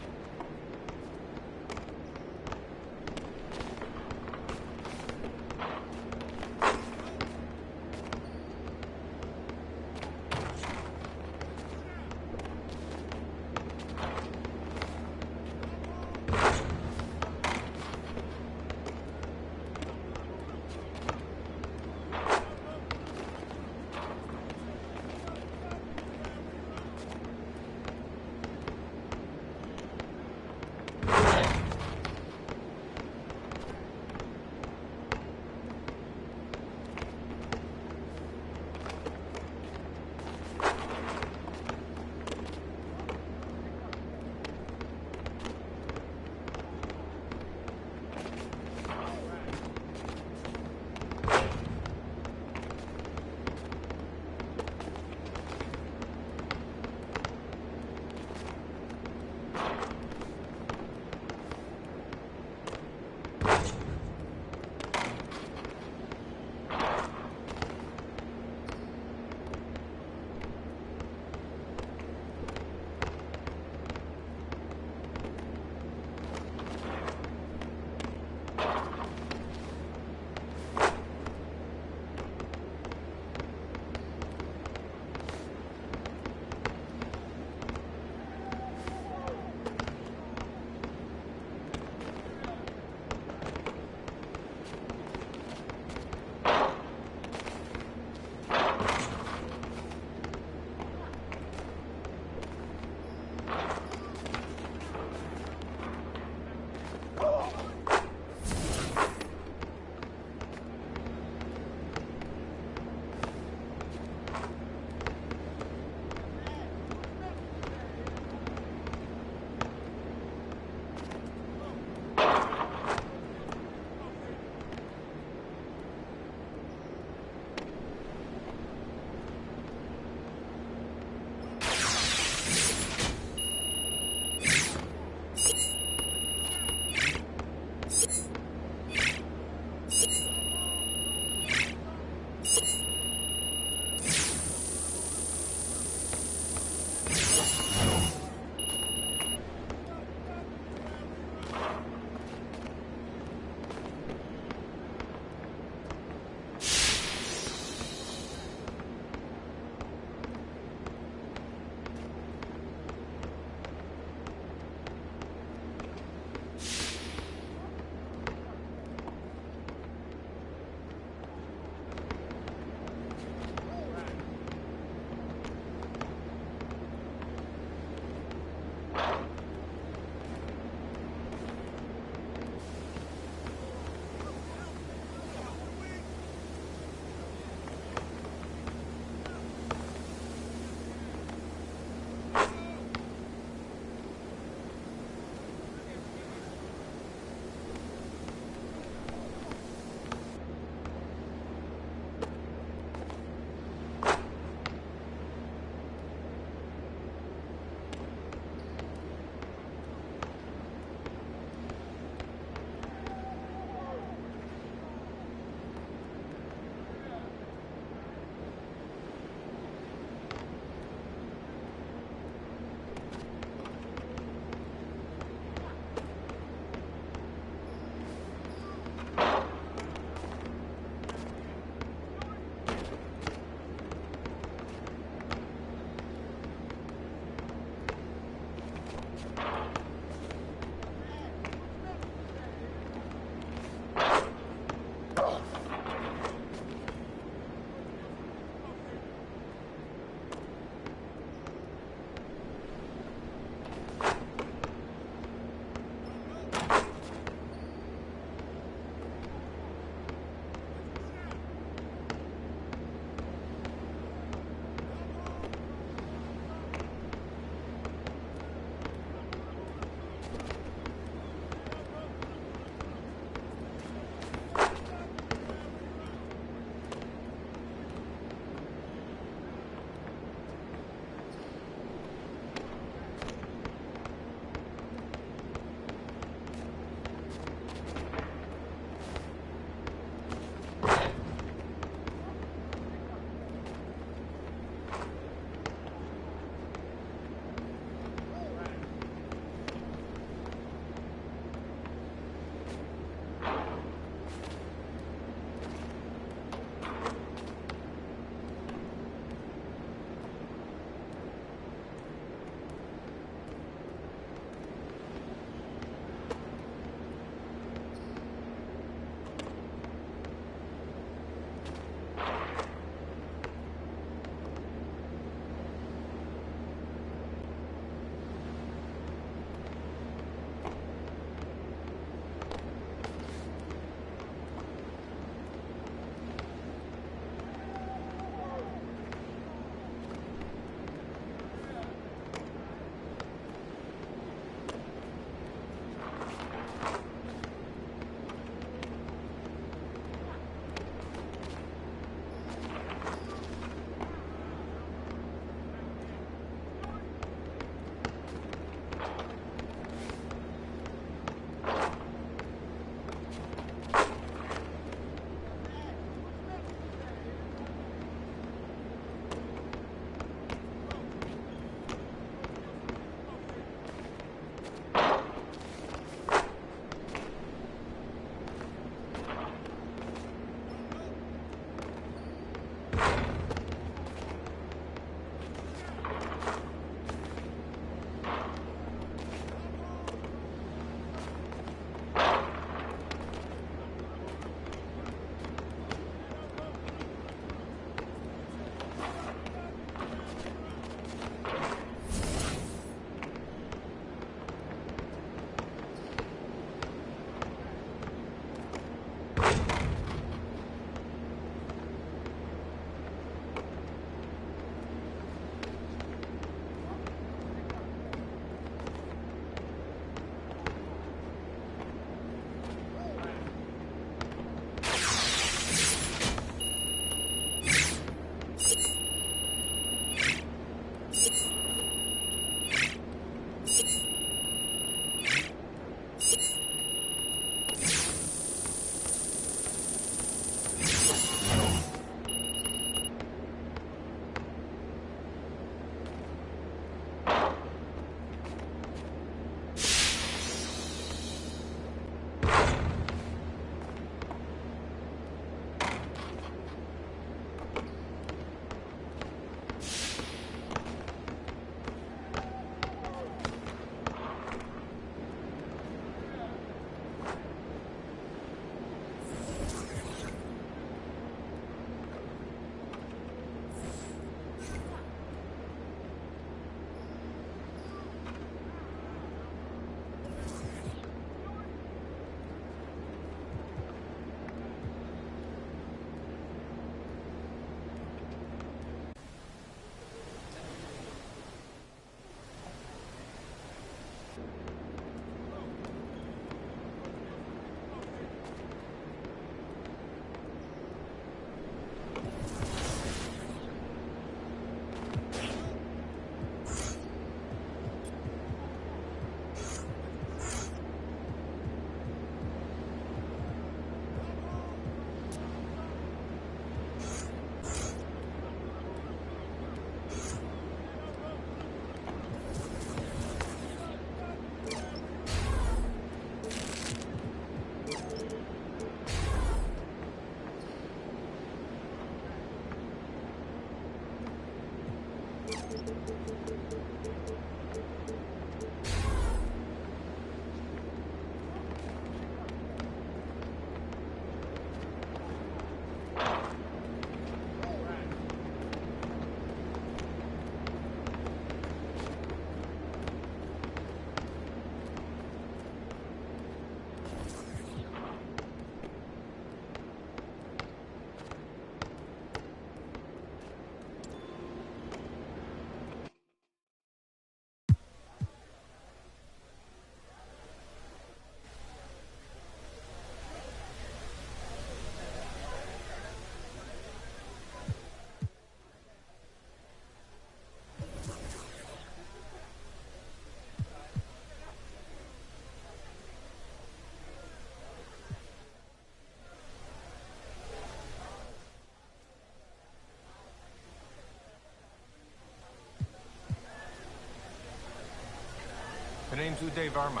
The name's Uday Verma.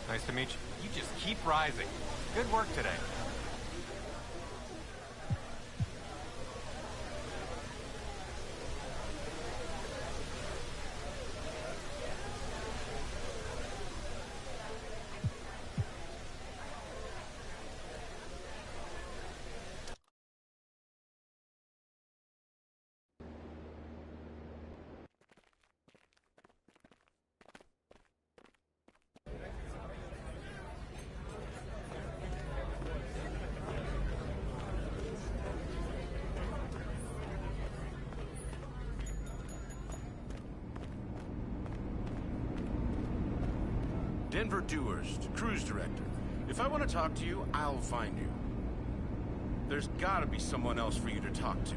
Nice to meet you. You just keep rising. Good work today. Denver Dewhurst, cruise director. If I want to talk to you, I'll find you. There's gotta be someone else for you to talk to.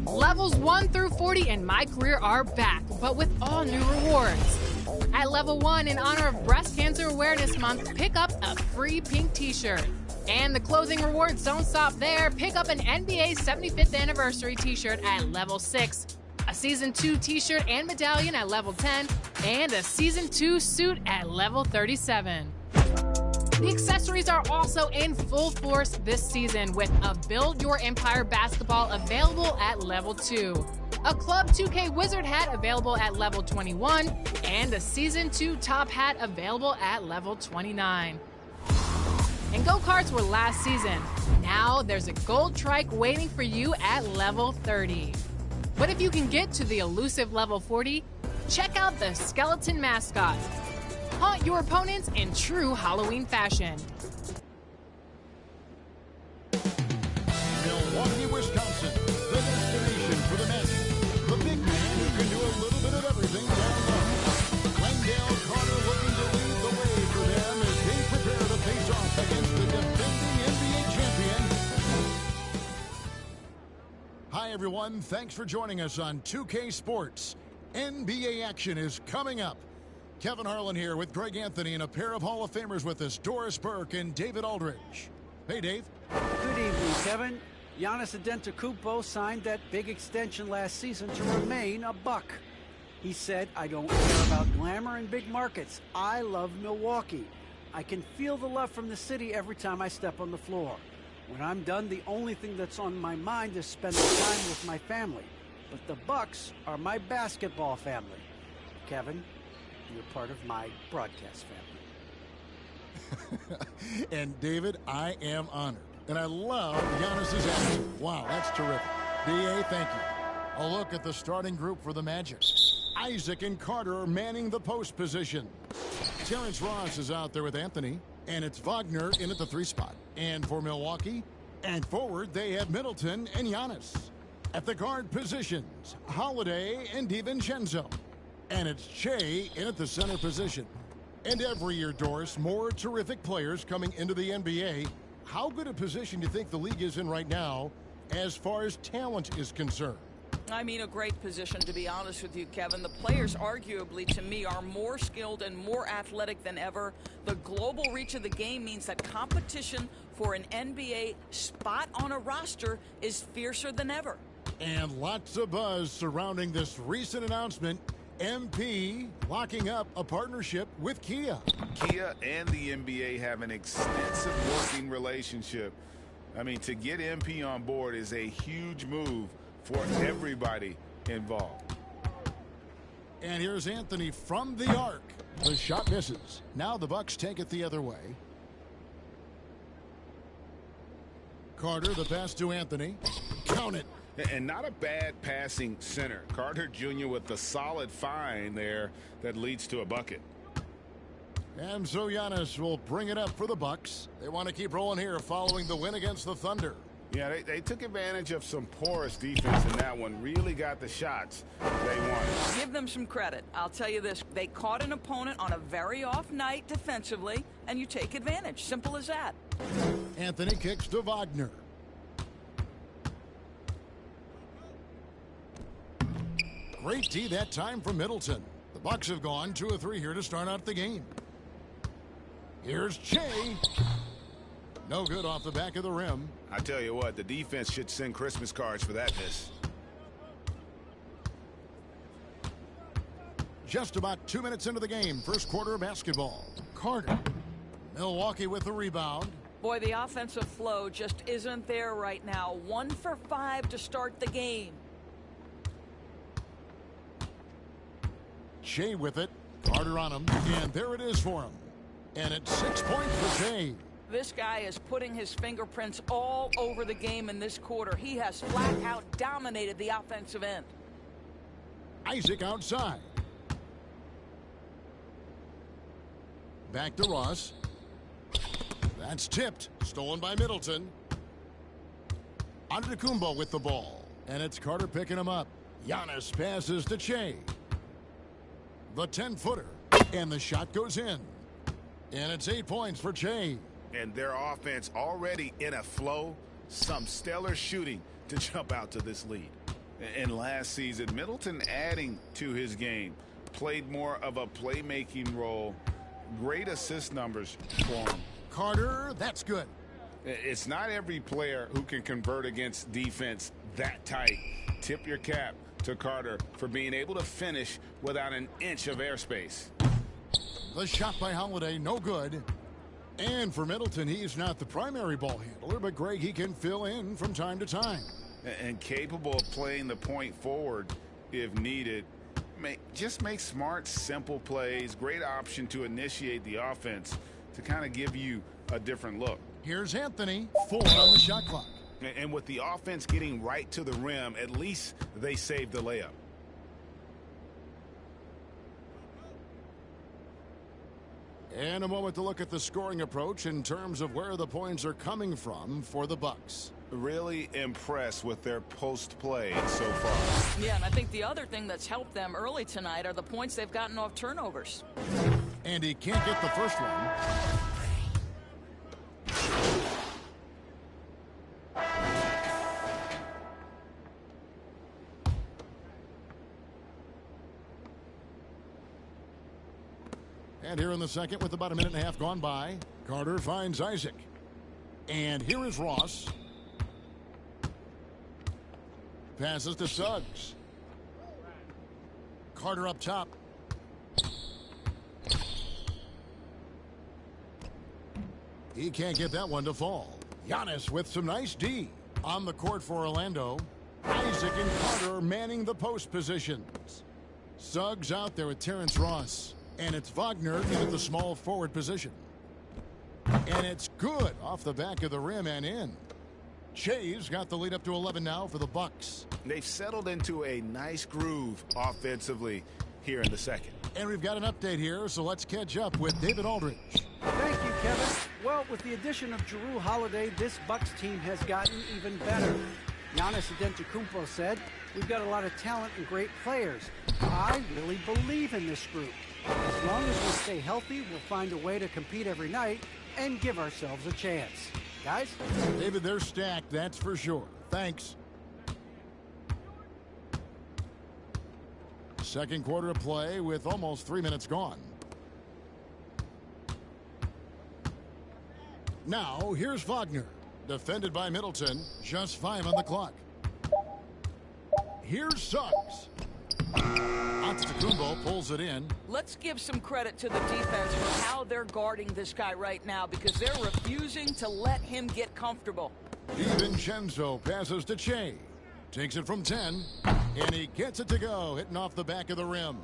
Levels 1 through 40 in my career are back, but with all new rewards. At level 1, in honor of Breast Cancer Awareness Month, pick up a free pink t-shirt. And the closing rewards don't stop there. Pick up an NBA 75th anniversary t-shirt at level 6, a Season 2 t-shirt and medallion at level 10, and a Season 2 suit at level 37. The accessories are also in full force this season with a Build Your Empire basketball available at level 2, a Club 2K Wizard hat available at level 21, and a Season 2 top hat available at level 29. And go-karts were last season. Now there's a gold trike waiting for you at level 30. But if you can get to the elusive level 40, check out the skeleton mascot. Haunt your opponents in true Halloween fashion. Milwaukee, Wisconsin, the destination for the men. The big man who can do a little bit of everything down low. Wendell Carter looking to lead the way for them as they prepare to face off against the defending NBA champion. Hi, everyone. Thanks for joining us on 2K Sports. NBA action is coming up. Kevin Harlan here with Greg Anthony and a pair of Hall of Famers with us, Doris Burke and David Aldridge. Hey, Dave. Good evening, Kevin. Giannis Antetokounmpo signed that big extension last season to remain a Buck. He said, "I don't care about glamour and big markets. I love Milwaukee. I can feel the love from the city every time I step on the floor. When I'm done, the only thing that's on my mind is spending time with my family. But the Bucks are my basketball family. Kevin, you're part of my broadcast family." And David, I am honored. And I love Giannis's attitude. Wow, that's terrific. D.A., thank you. A look at the starting group for the Magic. Isaac and Carter are manning the post position. Terrence Ross is out there with Anthony. And it's Wagner in at the 3 spot. And for Milwaukee, and forward, they have Middleton and Giannis. At the guard positions, Holiday and DiVincenzo. And it's Che in at the center position. And every year, Doris, more terrific players coming into the NBA. How good a position do you think the league is in right now as far as talent is concerned? I mean, a great position, to be honest with you, Kevin. The players, arguably, to me, are more skilled and more athletic than ever. The global reach of the game means that competition for an NBA spot on a roster is fiercer than ever. And lots of buzz surrounding this recent announcement. MP locking up a partnership with Kia. Kia and the NBA have an extensive working relationship. I mean, to get MP on board is a huge move for everybody involved. And here's Anthony from the arc. The shot misses. Now the Bucks take it the other way. Carter, the pass to Anthony. Count it. And not a bad passing center. Carter Jr. with the solid find there that leads to a bucket. And so Giannis will bring it up for the Bucks. They want to keep rolling here following the win against the Thunder. Yeah, they took advantage of some porous defense in that one. Really got the shots they wanted. Give them some credit. I'll tell you this. They caught an opponent on a very off night defensively, and you take advantage. Simple as that. Anthony kicks to Wagner. Great D that time from Middleton. The Bucks have gone 2 of 3 here to start out the game. Here's Che. No good off the back of the rim. I tell you what, the defense should send Christmas cards for that miss. Just about 2 minutes into the game. First quarter of basketball. Carter. Milwaukee with the rebound. Boy, the offensive flow just isn't there right now. 1 for 5 to start the game. Che with it. Carter on him. And there it is for him. And it's 6 points for Che. This guy is putting his fingerprints all over the game in this quarter. He has flat out dominated the offensive end. Isaac outside. Back to Ross. That's tipped. Stolen by Middleton. Antetokounmpo with the ball. And it's Carter picking him up. Giannis passes to Che. The 10-footer. And the shot goes in. And it's 8 points for Che. And their offense already in a flow. Some stellar shooting to jump out to this lead. And last season, Middleton adding to his game, played more of a playmaking role. Great assist numbers for him. Carter, that's good. It's not every player who can convert against defense that tight. Tip your cap to Carter for being able to finish without an inch of airspace. The shot by Holiday, no good. And for Middleton, he's not the primary ball handler, but Greg, he can fill in from time to time. And capable of playing the point forward if needed. Just make smart, simple plays. Great option to initiate the offense to kind of give you a different look. Here's Anthony, 4 on the shot clock. And with the offense getting right to the rim, at least they saved the layup. And a moment to look at the scoring approach in terms of where the points are coming from for the Bucks. Really impressed with their post play so far. Yeah, and I think the other thing that's helped them early tonight are the points they've gotten off turnovers. And he can't get the first one. And here in the second, with about a minute and a half gone by, Carter finds Isaac. And here is Ross. Passes to Suggs. Carter up top. He can't get that one to fall. Giannis with some nice D. On the court for Orlando. Isaac and Carter manning the post positions. Suggs out there with Terrence Ross. And it's Wagner into the small forward position. And it's good off the back of the rim and in. Shai's got the lead up to 11 now for the Bucks. They've settled into a nice groove offensively here in the second. And we've got an update here, so let's catch up with David Aldridge. Thank you, Kevin. Well, with the addition of Jrue Holiday, this Bucks team has gotten even better. Giannis Antetokounmpo said, "We've got a lot of talent and great players. I really believe in this group. As long as we stay healthy, we'll find a way to compete every night and give ourselves a chance." Guys? David, they're stacked, that's for sure. Thanks. Second quarter of play with almost 3 minutes gone. Now, here's Wagner. Defended by Middleton. Just 5 on the clock. Here's Suggs. Antetokounmpo pulls it in. Let's give some credit to the defense for how they're guarding this guy right now, because they're refusing to let him get comfortable. DiVincenzo passes to Shai. Takes it from 10, and he gets it to go, hitting off the back of the rim.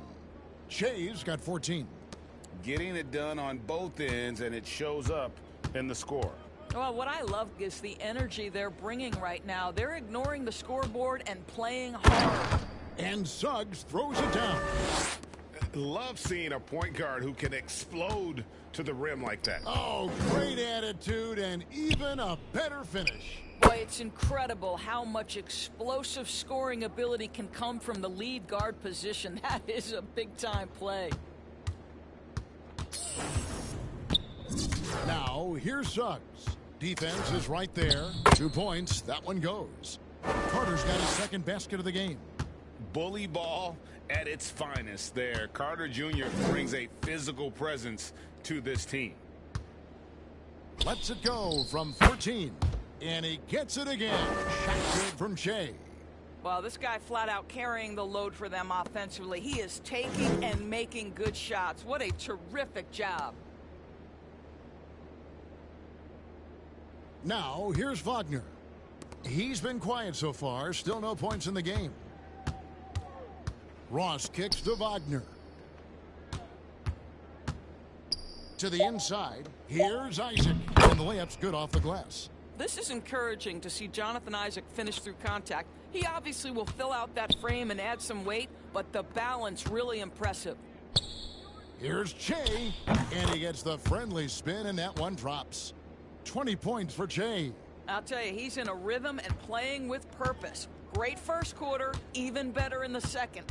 Shai's got 14. Getting it done on both ends, and it shows up in the score. Well, what I love is the energy they're bringing right now. They're ignoring the scoreboard and playing hard. And Suggs throws it down. Love seeing a point guard who can explode to the rim like that. Oh, great attitude and even a better finish. Boy, it's incredible how much explosive scoring ability can come from the lead guard position. That is a big-time play. Now, here's Suggs. Defense is right there. 2 points. That one goes. Carter's got his second basket of the game. Bully ball at its finest there. Carter Jr. brings a physical presence to this team. Lets it go from 14. And he gets it again. Shot good from Shai. Well, this guy flat out carrying the load for them offensively. He is taking and making good shots. What a terrific job. Now, here's Wagner. He's been quiet so far. Still no points in the game. Ross kicks to Wagner. To the inside. Here's Isaac. And the layup's good off the glass. This is encouraging to see Jonathan Isaac finish through contact. He obviously will fill out that frame and add some weight, but the balance really impressive. Here's Shai. And he gets the friendly spin, and that one drops. 20 points for Shai. I'll tell you, he's in a rhythm and playing with purpose. Great first quarter, even better in the second.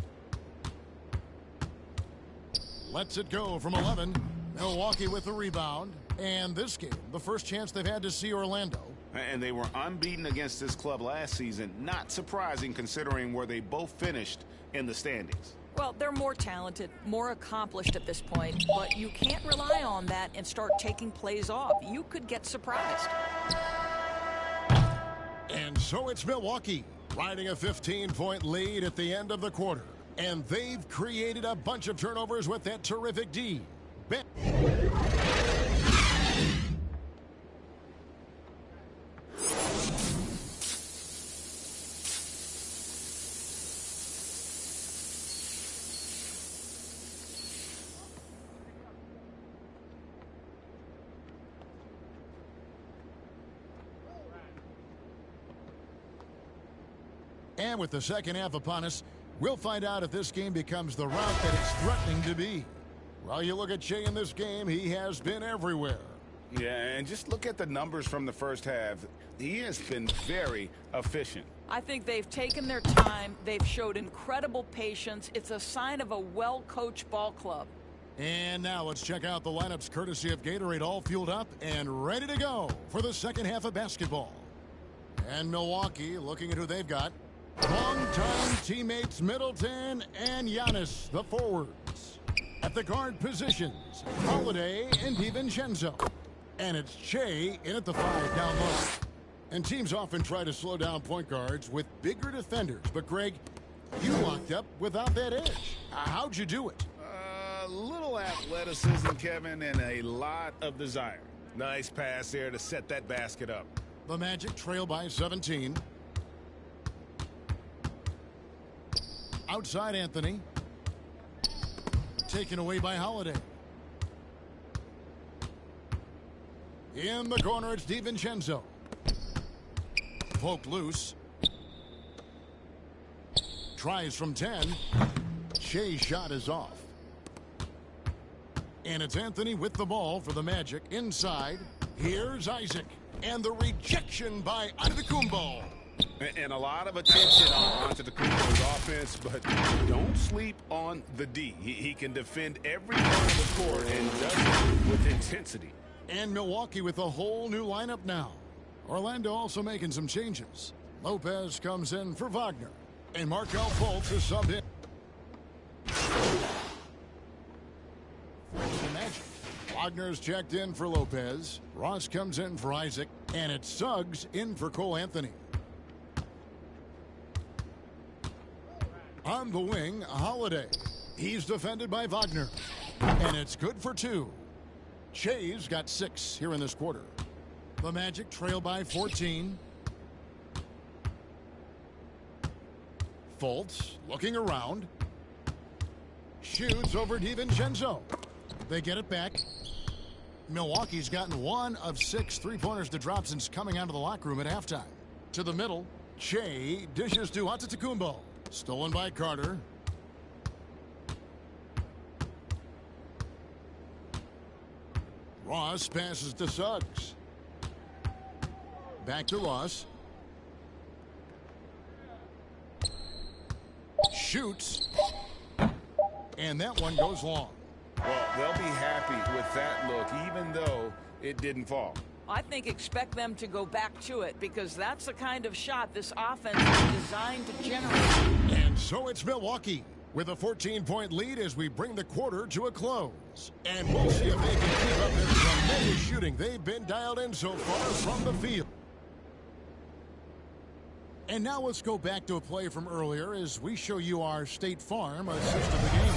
Lets it go from 11. Milwaukee with the rebound. And this game, the first chance they've had to see Orlando. And they were unbeaten against this club last season. Not surprising considering where they both finished in the standings. Well, they're more talented, more accomplished at this point, but you can't rely on that and start taking plays off. You could get surprised. And so it's Milwaukee riding a 15-point lead at the end of the quarter. And they've created a bunch of turnovers with that terrific D. And with the second half upon us, we'll find out if this game becomes the route that it's threatening to be. Well, you look at Shea in this game, he has been everywhere. Yeah, and just look at the numbers from the first half. He has been very efficient. I think they've taken their time. They've showed incredible patience. It's a sign of a well-coached ball club. And now let's check out the lineups courtesy of Gatorade, all fueled up and ready to go for the second half of basketball. And Milwaukee looking at who they've got. Long-time teammates Middleton and Giannis, the forwards. At the guard positions, Holiday and DiVincenzo. And it's Shea in at the 5 down low. And teams often try to slow down point guards with bigger defenders. But, Greg, you locked up without that edge. How'd you do it? A little athleticism, Kevin, and a lot of desire. Nice pass there to set that basket up. The Magic trail by 17. Outside Anthony. Taken away by Holiday. In the corner, it's DiVincenzo. Poked loose. Tries from 10. Shea's shot is off. And it's Anthony with the ball for the Magic. Inside. Here's Isaac. And the rejection by Antetokounmpo. And a lot of attention on Antetokounmpo's offense, but don't sleep on the D. He can defend every part of the court and does it with intensity. And Milwaukee with a whole new lineup now. Orlando also making some changes. Lopez comes in for Wagner. And Markelle Fultz is subbed in. For the Magic. Wagner's checked in for Lopez. Ross comes in for Isaac. And it's Suggs in for Cole Anthony. On the wing, Holiday. He's defended by Wagner. And it's good for 2. Shea's got 6 here in this quarter. The Magic trail by 14. Fultz looking around. Shoots over DiVincenzo. They get it back. Milwaukee's gotten 1 of 6 3-pointers to drop since coming out of the locker room at halftime. To the middle, Shea dishes to Antetokounmpo. Stolen by Carter. Ross passes to Suggs. Back to Ross. Shoots. And that one goes long. Well, they'll be happy with that look, even though it didn't fall. I think expect them to go back to it because that's the kind of shot this offense is designed to generate. And so it's Milwaukee with a 14-point lead as we bring the quarter to a close. And we'll see if they can keep up this tremendous shooting they've been dialed in so far from the field. And now let's go back to a play from earlier as we show you our State Farm assist of the game.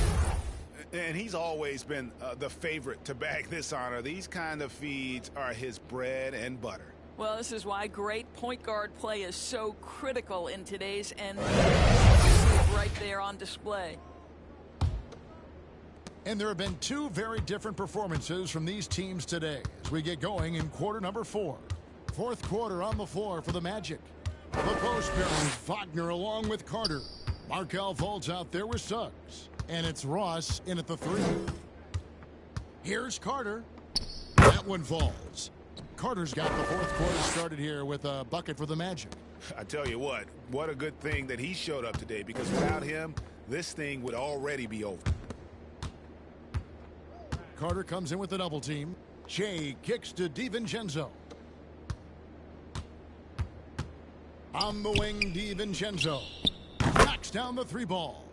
And he's always been the favorite to bag this honor. These kind of feeds are his bread and butter. Well, this is why great point guard play is so critical in today's NBA. Right there on display. And there have been 2 very different performances from these teams today as we get going in quarter number 4. Fourth quarter on the floor for the Magic. The post pairing Wagner along with Carter. Markelle Fultz out there with Suggs. And it's Ross in at the 3. Here's Carter. That one falls. Carter's got the fourth quarter started here with a bucket for the Magic. I tell you what a good thing that he showed up today, because without him, this thing would already be over. Carter comes in with a double team. Shea kicks to DiVincenzo. On the wing, DiVincenzo knocks down the 3 ball.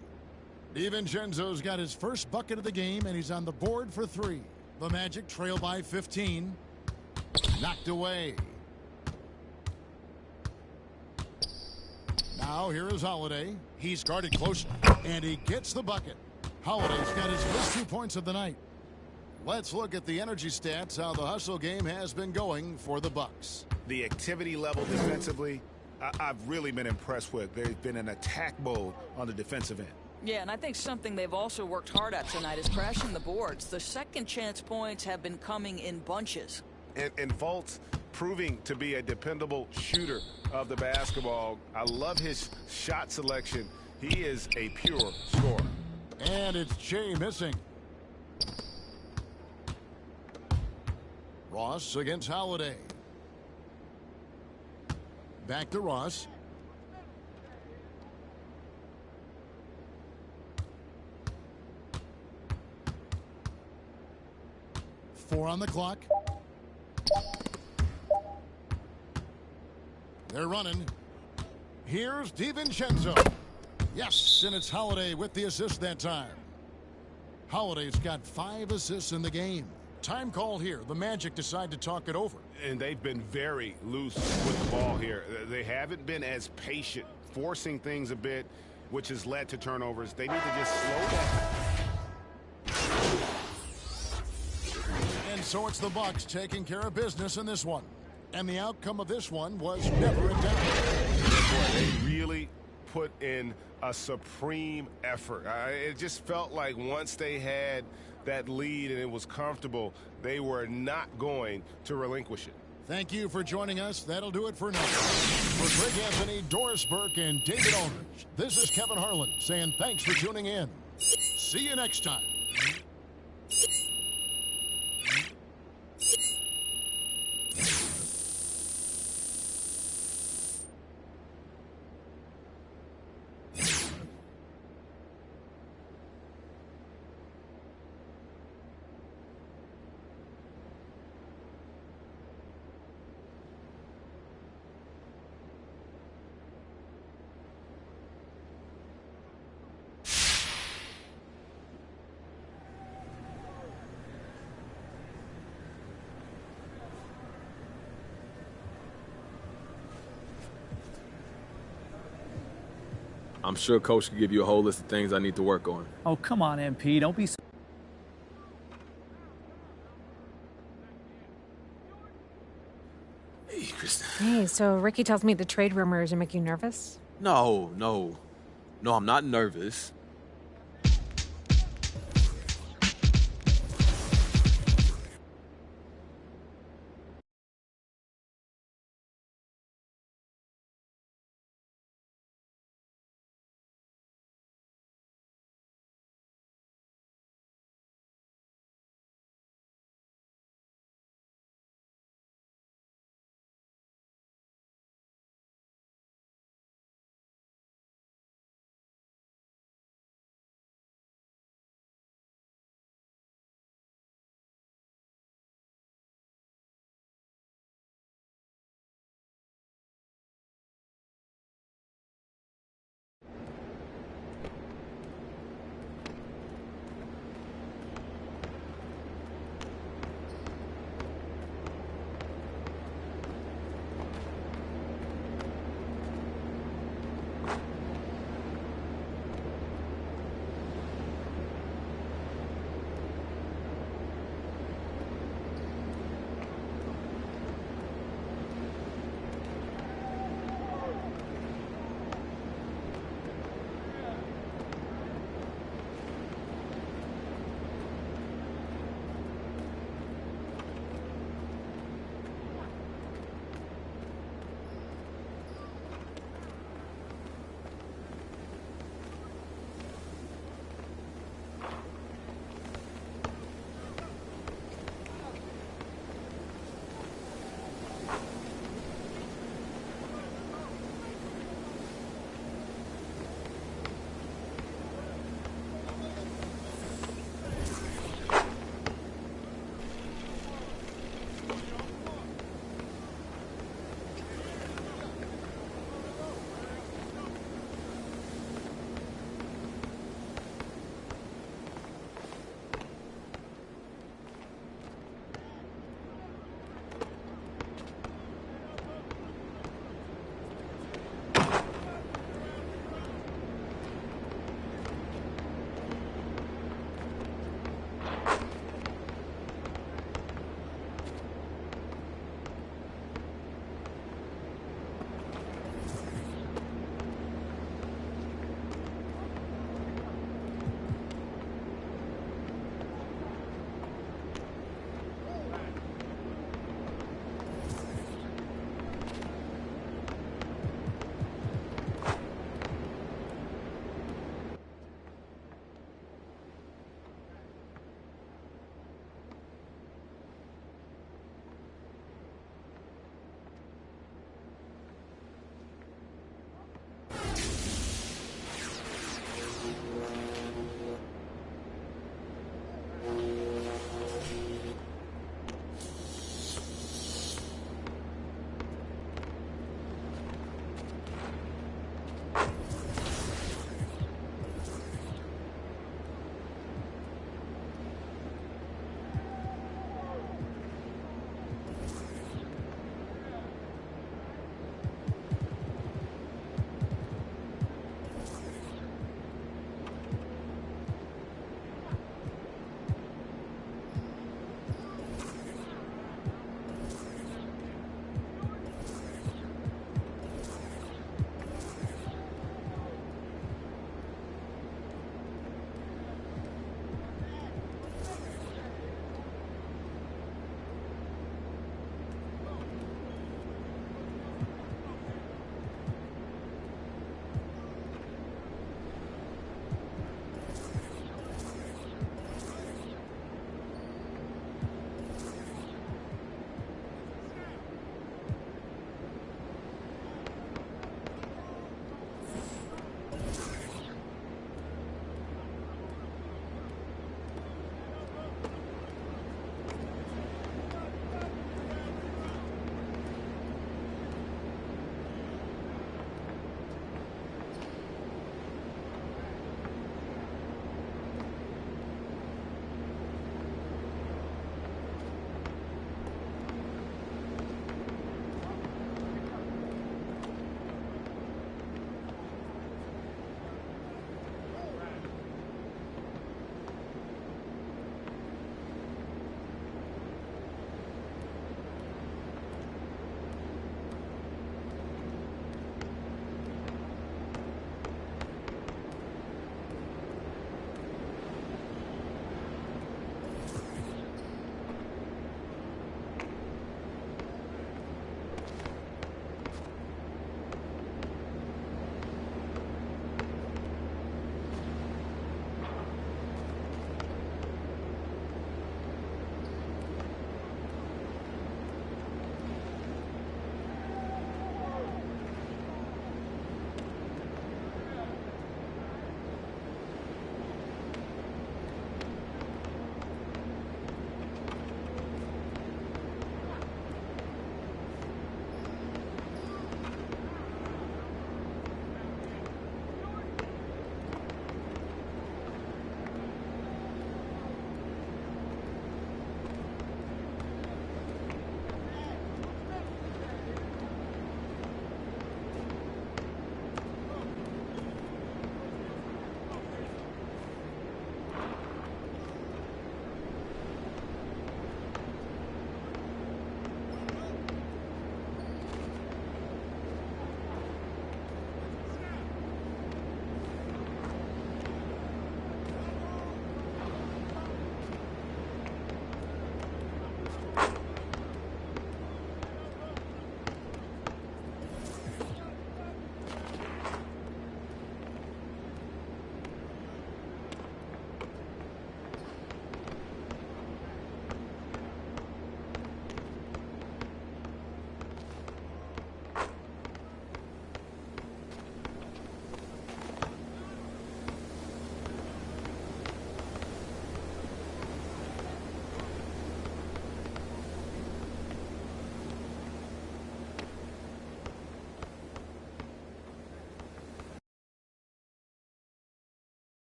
DiVincenzo's got his first bucket of the game, and he's on the board for 3. The Magic trail by 15. Knocked away. Now here is Holiday. He's guarded close, and he gets the bucket. Holiday's got his first 2 points of the night. Let's look at the energy stats, how the hustle game has been going for the Bucks. The activity level defensively, I've really been impressed with. There's been an attack mode on the defensive end. Yeah, and I think something they've also worked hard at tonight is crashing the boards. The second chance points have been coming in bunches. And Fultz proving to be a dependable shooter of the basketball. I love his shot selection. He is a pure scorer. And it's Jay missing. Ross against Holiday. Back to Ross. Four on the clock. They're running. Here's DiVincenzo. Yes, and it's Holiday with the assist that time. Holiday's got 5 assists in the game. Time call here. The Magic decide to talk it over. And they've been very loose with the ball here. They haven't been as patient, forcing things a bit, which has led to turnovers. They need to just slow down. And so it's the Bucks taking care of business in this one. And the outcome of this one was never in doubt. Boy, they really put in a supreme effort. It just felt like once they had that lead and it was comfortable, they were not going to relinquish it. Thank you for joining us. That'll do it for now. For Greg Anthony, Doris Burke, and David Aldridge, this is Kevin Harlan saying thanks for tuning in. See you next time. I'm sure Coach can give you a whole list of things I need to work on. Oh, come on, MP. Don't be so... Hey, Kristen. Hey, so Ricky tells me the trade rumors are making you nervous? No, I'm not nervous.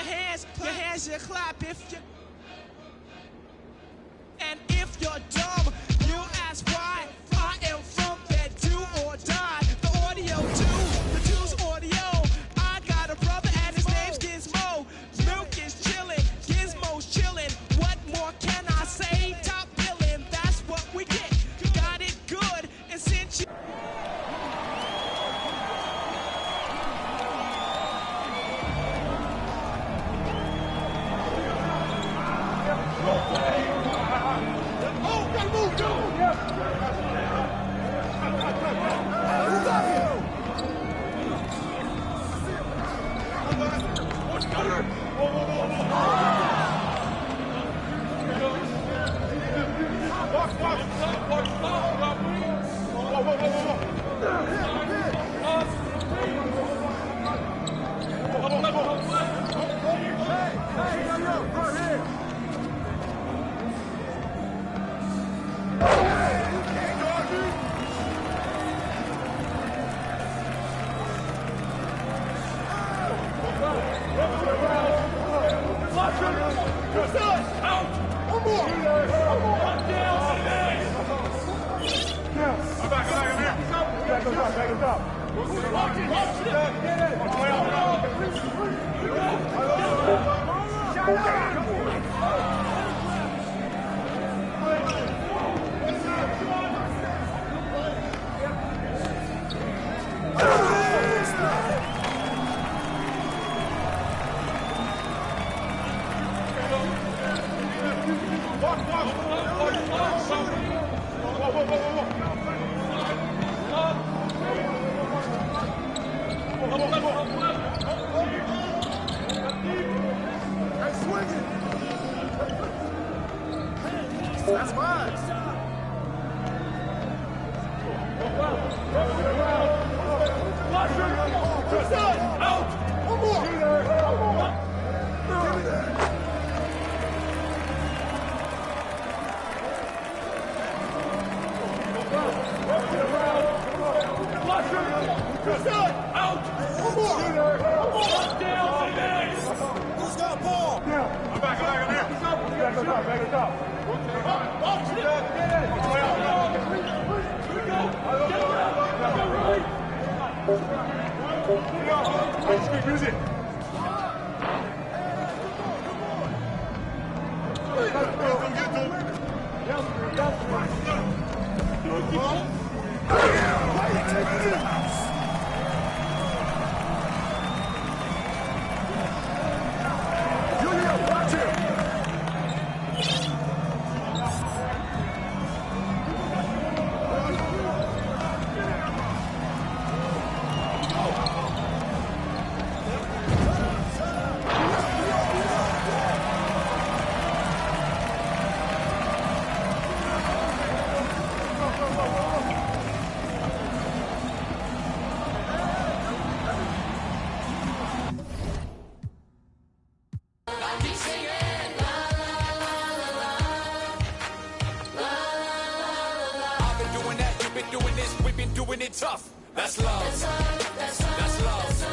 hands should clap if you. And if you're dumb, you ask why. I am from that do or die. The audio too, the two's audio. I got a brother and his name's Gizmo. Milk is chillin', Gizmo's chillin'. What more can I say? Top billin', that's what we get. Got it good, and since you. That's mine. Out. One more. Give me that. Out. One more. Who's got a ball? I'm back. I'm here. Back it up. Music. Watch it. Doing it tough. That's love. That's love. That's love. That's love.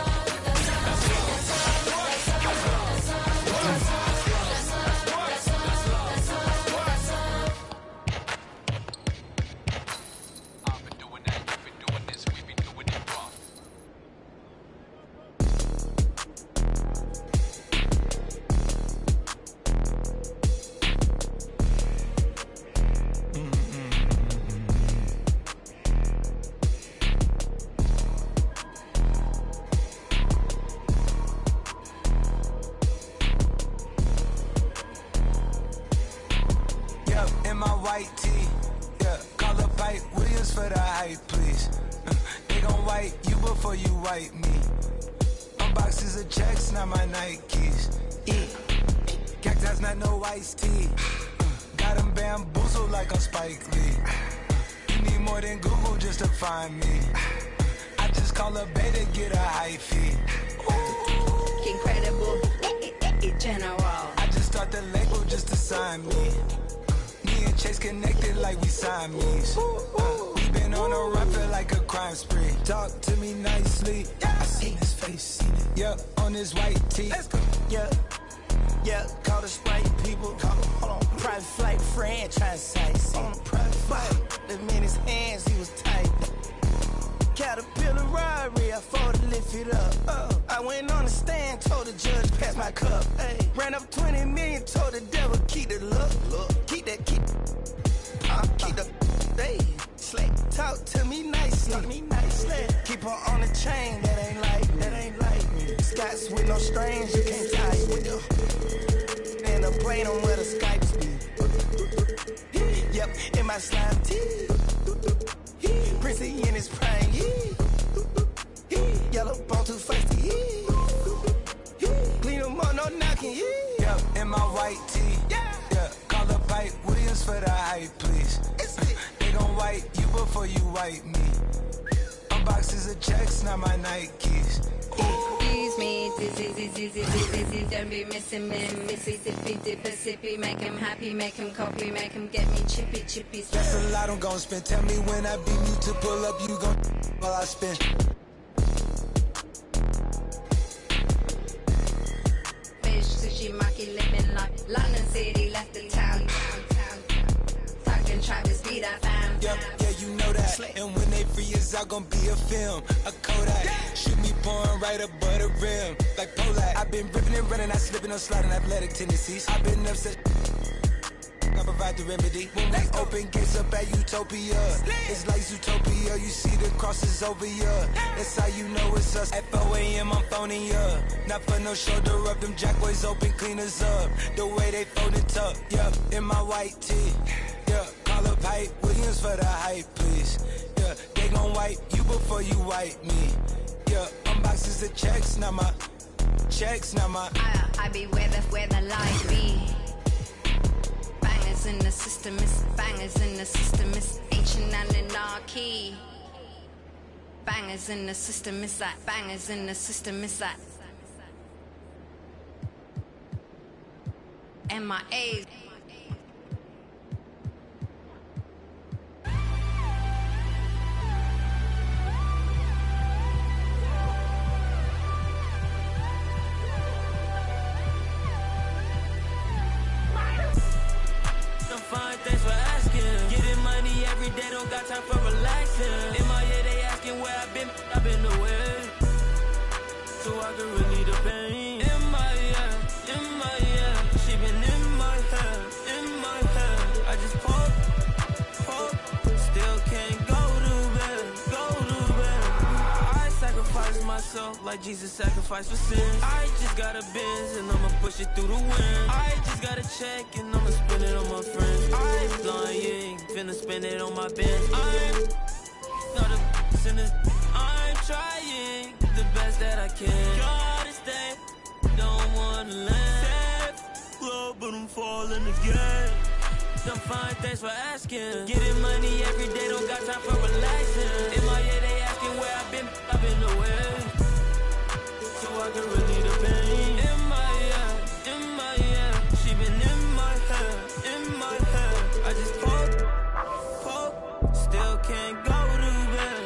I've been doing that. You've been doing this. We've been doing it rough. White tee, yeah, call up Pipe Williams for the hype, please. They gon' white you before you white me. Unboxes of checks, not my Nikes. Cacti's not no iced tea. Got them bamboozled like I'm Spike Lee. You need more than Google just to find me. I just call a beta, get a high fee. Incredible, general. I just start the label just to sign me. Me and Chase connected like we Siamese. We been on a run, feel like a crime spree. Talk to me nicely. I seen his face, seen it. Yep, on his white tee. Let's go. Yeah, call the Sprite people. Hold on, private flight franchise sites. On a private flight, them in his hands, he was tight. Caterpillar robbery, I fought to lift it up. I went on the stand, told the judge, pass my cup. Ay. Ran up 20 million, told the devil, keep the look. Keep the, hey, slay. Talk to me nicely. Keep her on the chain, that ain't like. Scots with no strings, you can't tie with them. And the plane on where the Skypes be. Yep, in my slime tee. Prissy in his prime, yellow bone too feisty, clean them up, no knocking, Yep, in my white tee, yeah, call up Pipe Williams for the hype, please. They gon' wipe you before you wipe me. Unboxes of checks, not my Nikes. Excuse me, dizzy, don't be missing me. Mississippi, Mississippi, make him happy, make him copy, make him get me chippy. That's a lot I'm gon' spend. Tell me when I beat you to pull up, you gon' while I spend. Fish, sushi, maki, lemon, like London City, left the town. Talking Travis Beat, I found. Yeah, you know that. And when they free us out, gon' be a film, a Kodak. Shoot me pouring right above the rim, like Polak. I've been ripping and running, I slipping on sliding, athletic tendencies. I've been upset. I provide the remedy. When we open gates up at Utopia, it's like Zootopia. You see the crosses over ya. That's how you know it's us. At 4 a.m. I'm phoning ya. Not for no shoulder up. Them jack boys open, clean us up. The way they fold it up. Yup, in my white tee. Yeah, call up Pipe Williams for the hype, please. Yeah, they gon' wipe you before you wipe me. Yeah, unboxes of checks, not my. I be where the light be. Bangers in the system, it's bangers in the system, it's ancient and anarchy. Bangers in the system, it's like bangers in the system, it's like MIAs. Fine, thanks for asking. Getting money every day, don't got time for relaxing. In my head, they asking where I've been away. So I can relieve the pain. In my head, she been in my head. I just pop, still can't go to bed. I sacrifice myself like Jesus sacrificed for sins. I just got a Benz and I'ma push it through the wind. I just got a check and I'ma spend it on my friends. I'm lying, finna spend it on my Benz. I'm not a sinner. I'm trying the best that I can. Gotta stay, don't wanna land. Low, but I'm falling again. I'm fine, thanks for asking. Getting money every day, don't got time for relaxing. In my head, they asking where I've been away. So I can relieve the pain. In my head, she been in my head. I just pop, still can't go to bed.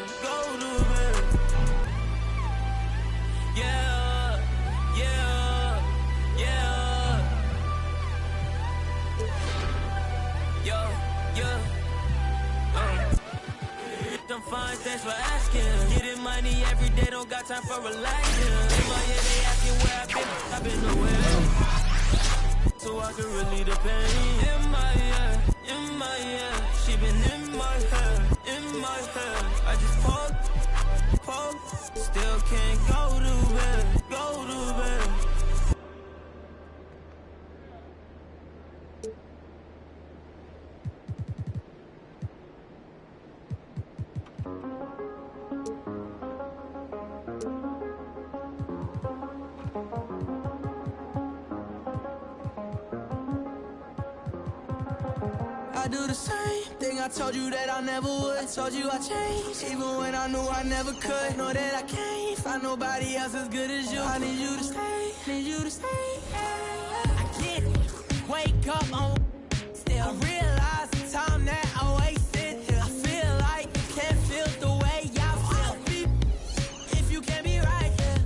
Yeah. I'm fine, thanks for asking. Getting money every day, don't got time for relaxing. In my head, they asking where I've been away. So I can relieve the pain. In my head, she been in my head. I just pop, still can't go to bed. I do the same thing I told you that I never would. I told you I changed, even when I knew I never could. Know that I can't find nobody else as good as you. I need you to stay, I can't wake up on still. I realize the time that I wasted here. I feel like you can't feel the way I feel. If you can't be right here.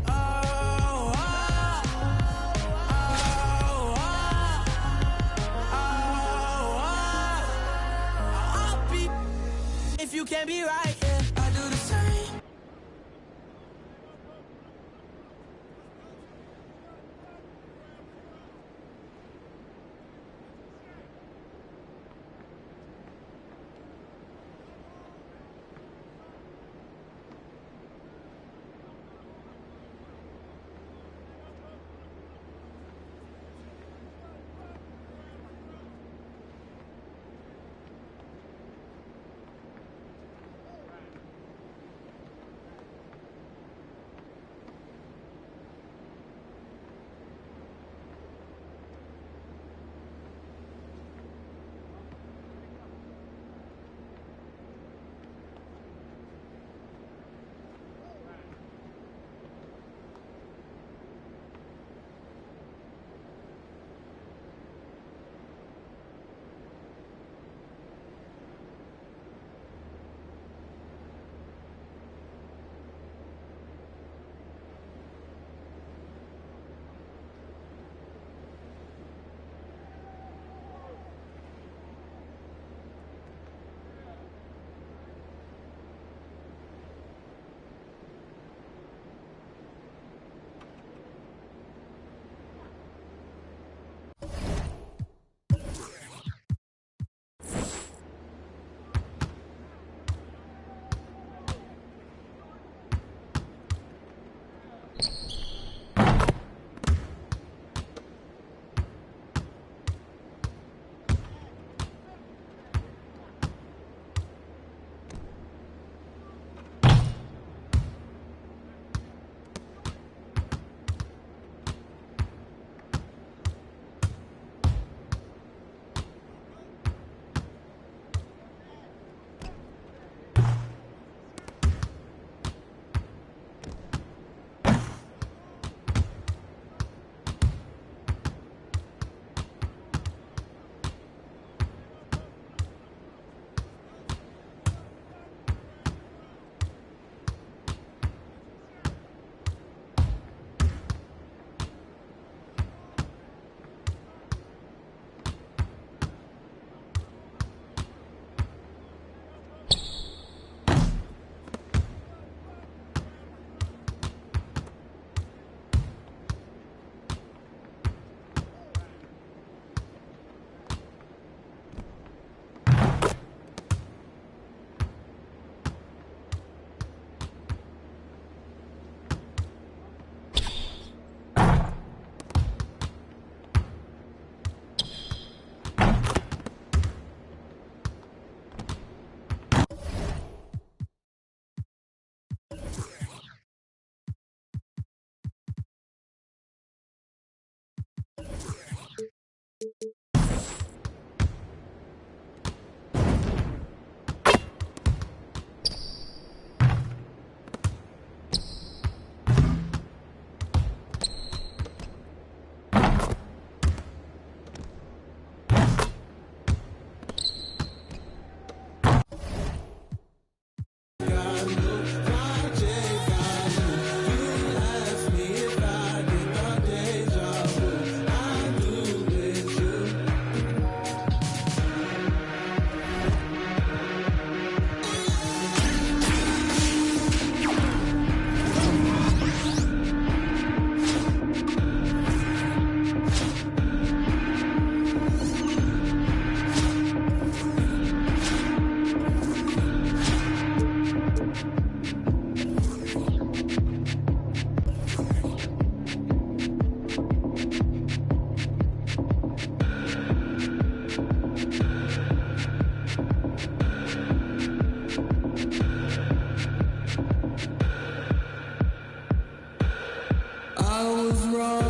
was wrong.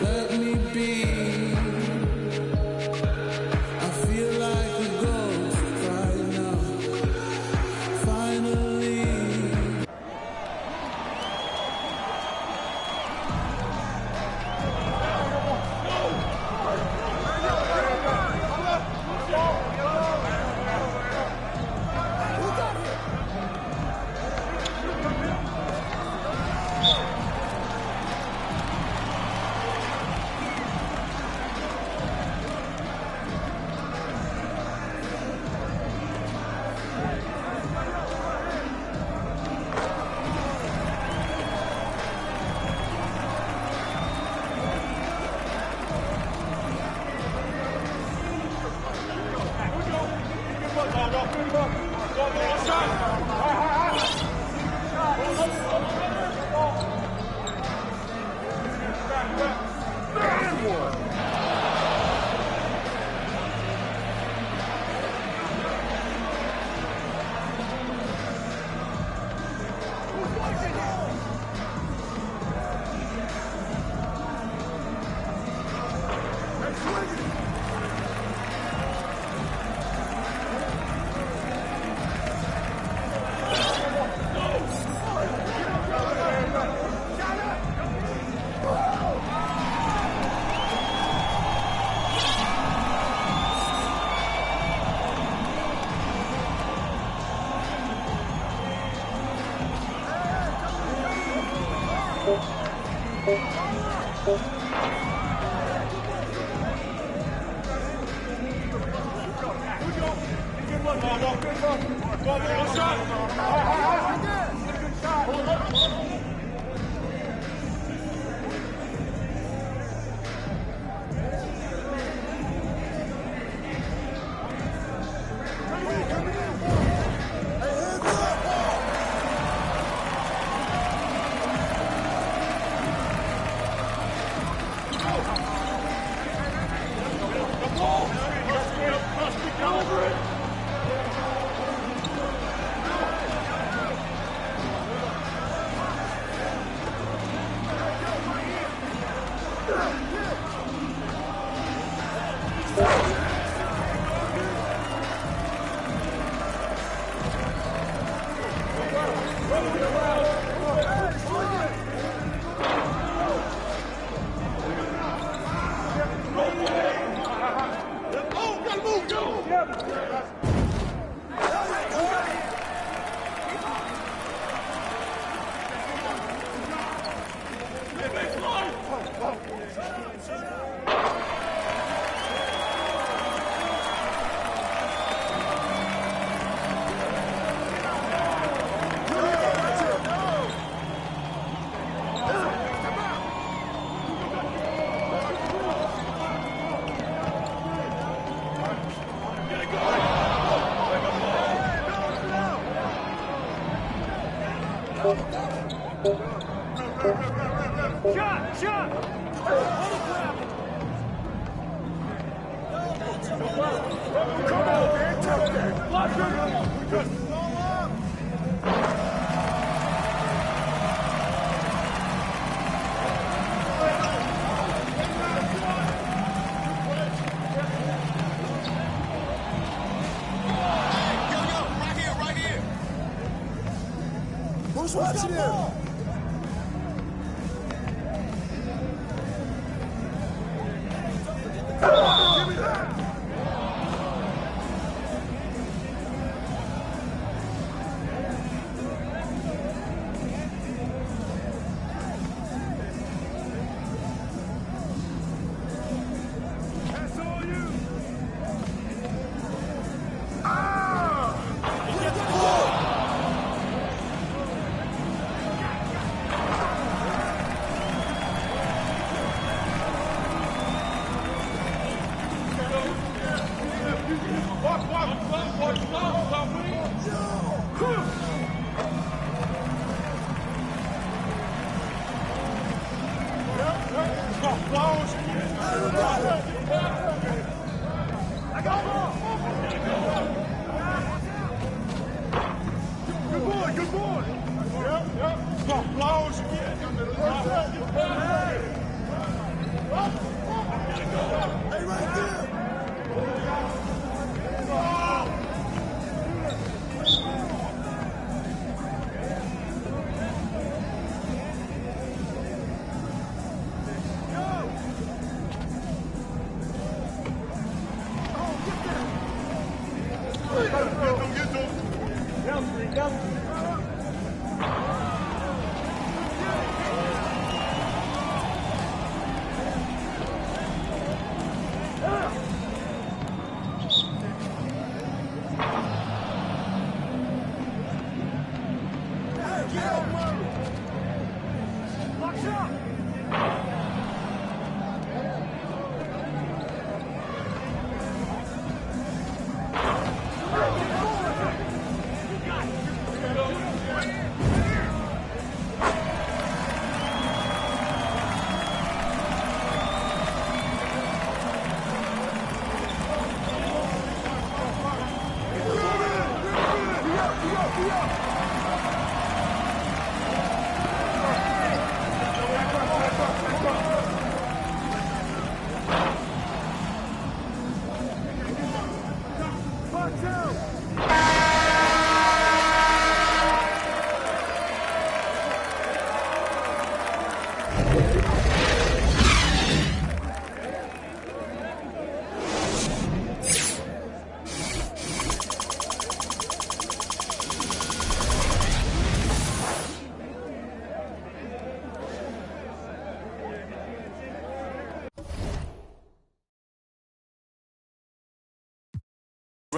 Let me be. I feel like a ghost right now. Finally. Who's watching him?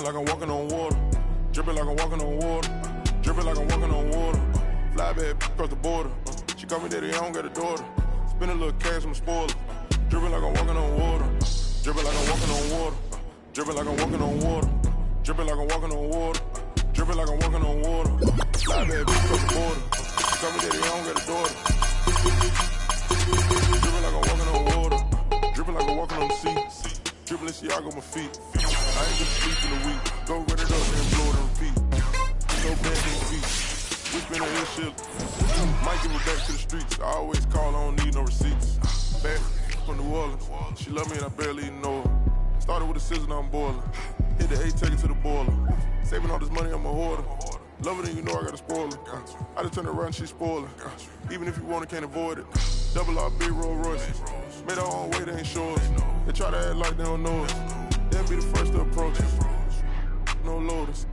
like I'm walking on water. Dripping like I'm walking on water. Dripping like I'm walking on water. Fly bad across the border. She call me daddy, I don't got a daughter. Spend a little cash, I'm a spoiler. Dripping like I'm walking on water. Dripping like I'm walking on water. Dripping like I'm walking on water. Dripping like I'm walking on water. Dripping like I'm walking on water. Fly bad across the border. She call me daddy, I don't got a daughter. Dripping like I'm walking on water. Dripping like I'm walking on the sea. Dribbling, see, I got my feet. I ain't gonna sleep in a week. Go run it up and blow it and repeat. So bad in the beat. We spin a hit shit. Might give it back to the streets. I always call, I don't need no receipts. Back from New Orleans. She love me and I barely even know her. Started with a scissor, now I'm boiling. Hit the 8, take it to the boiler. Saving all this money, I'm a hoarder. Love it and you know I got a spoiler. I just turn around, she's spoiling. Even if you want it, can't avoid it. Double R, big Rolls Royce. Made our own way, they ain't sure us. They try to act like they don't know us. They'll be the first to approach us. No loaders.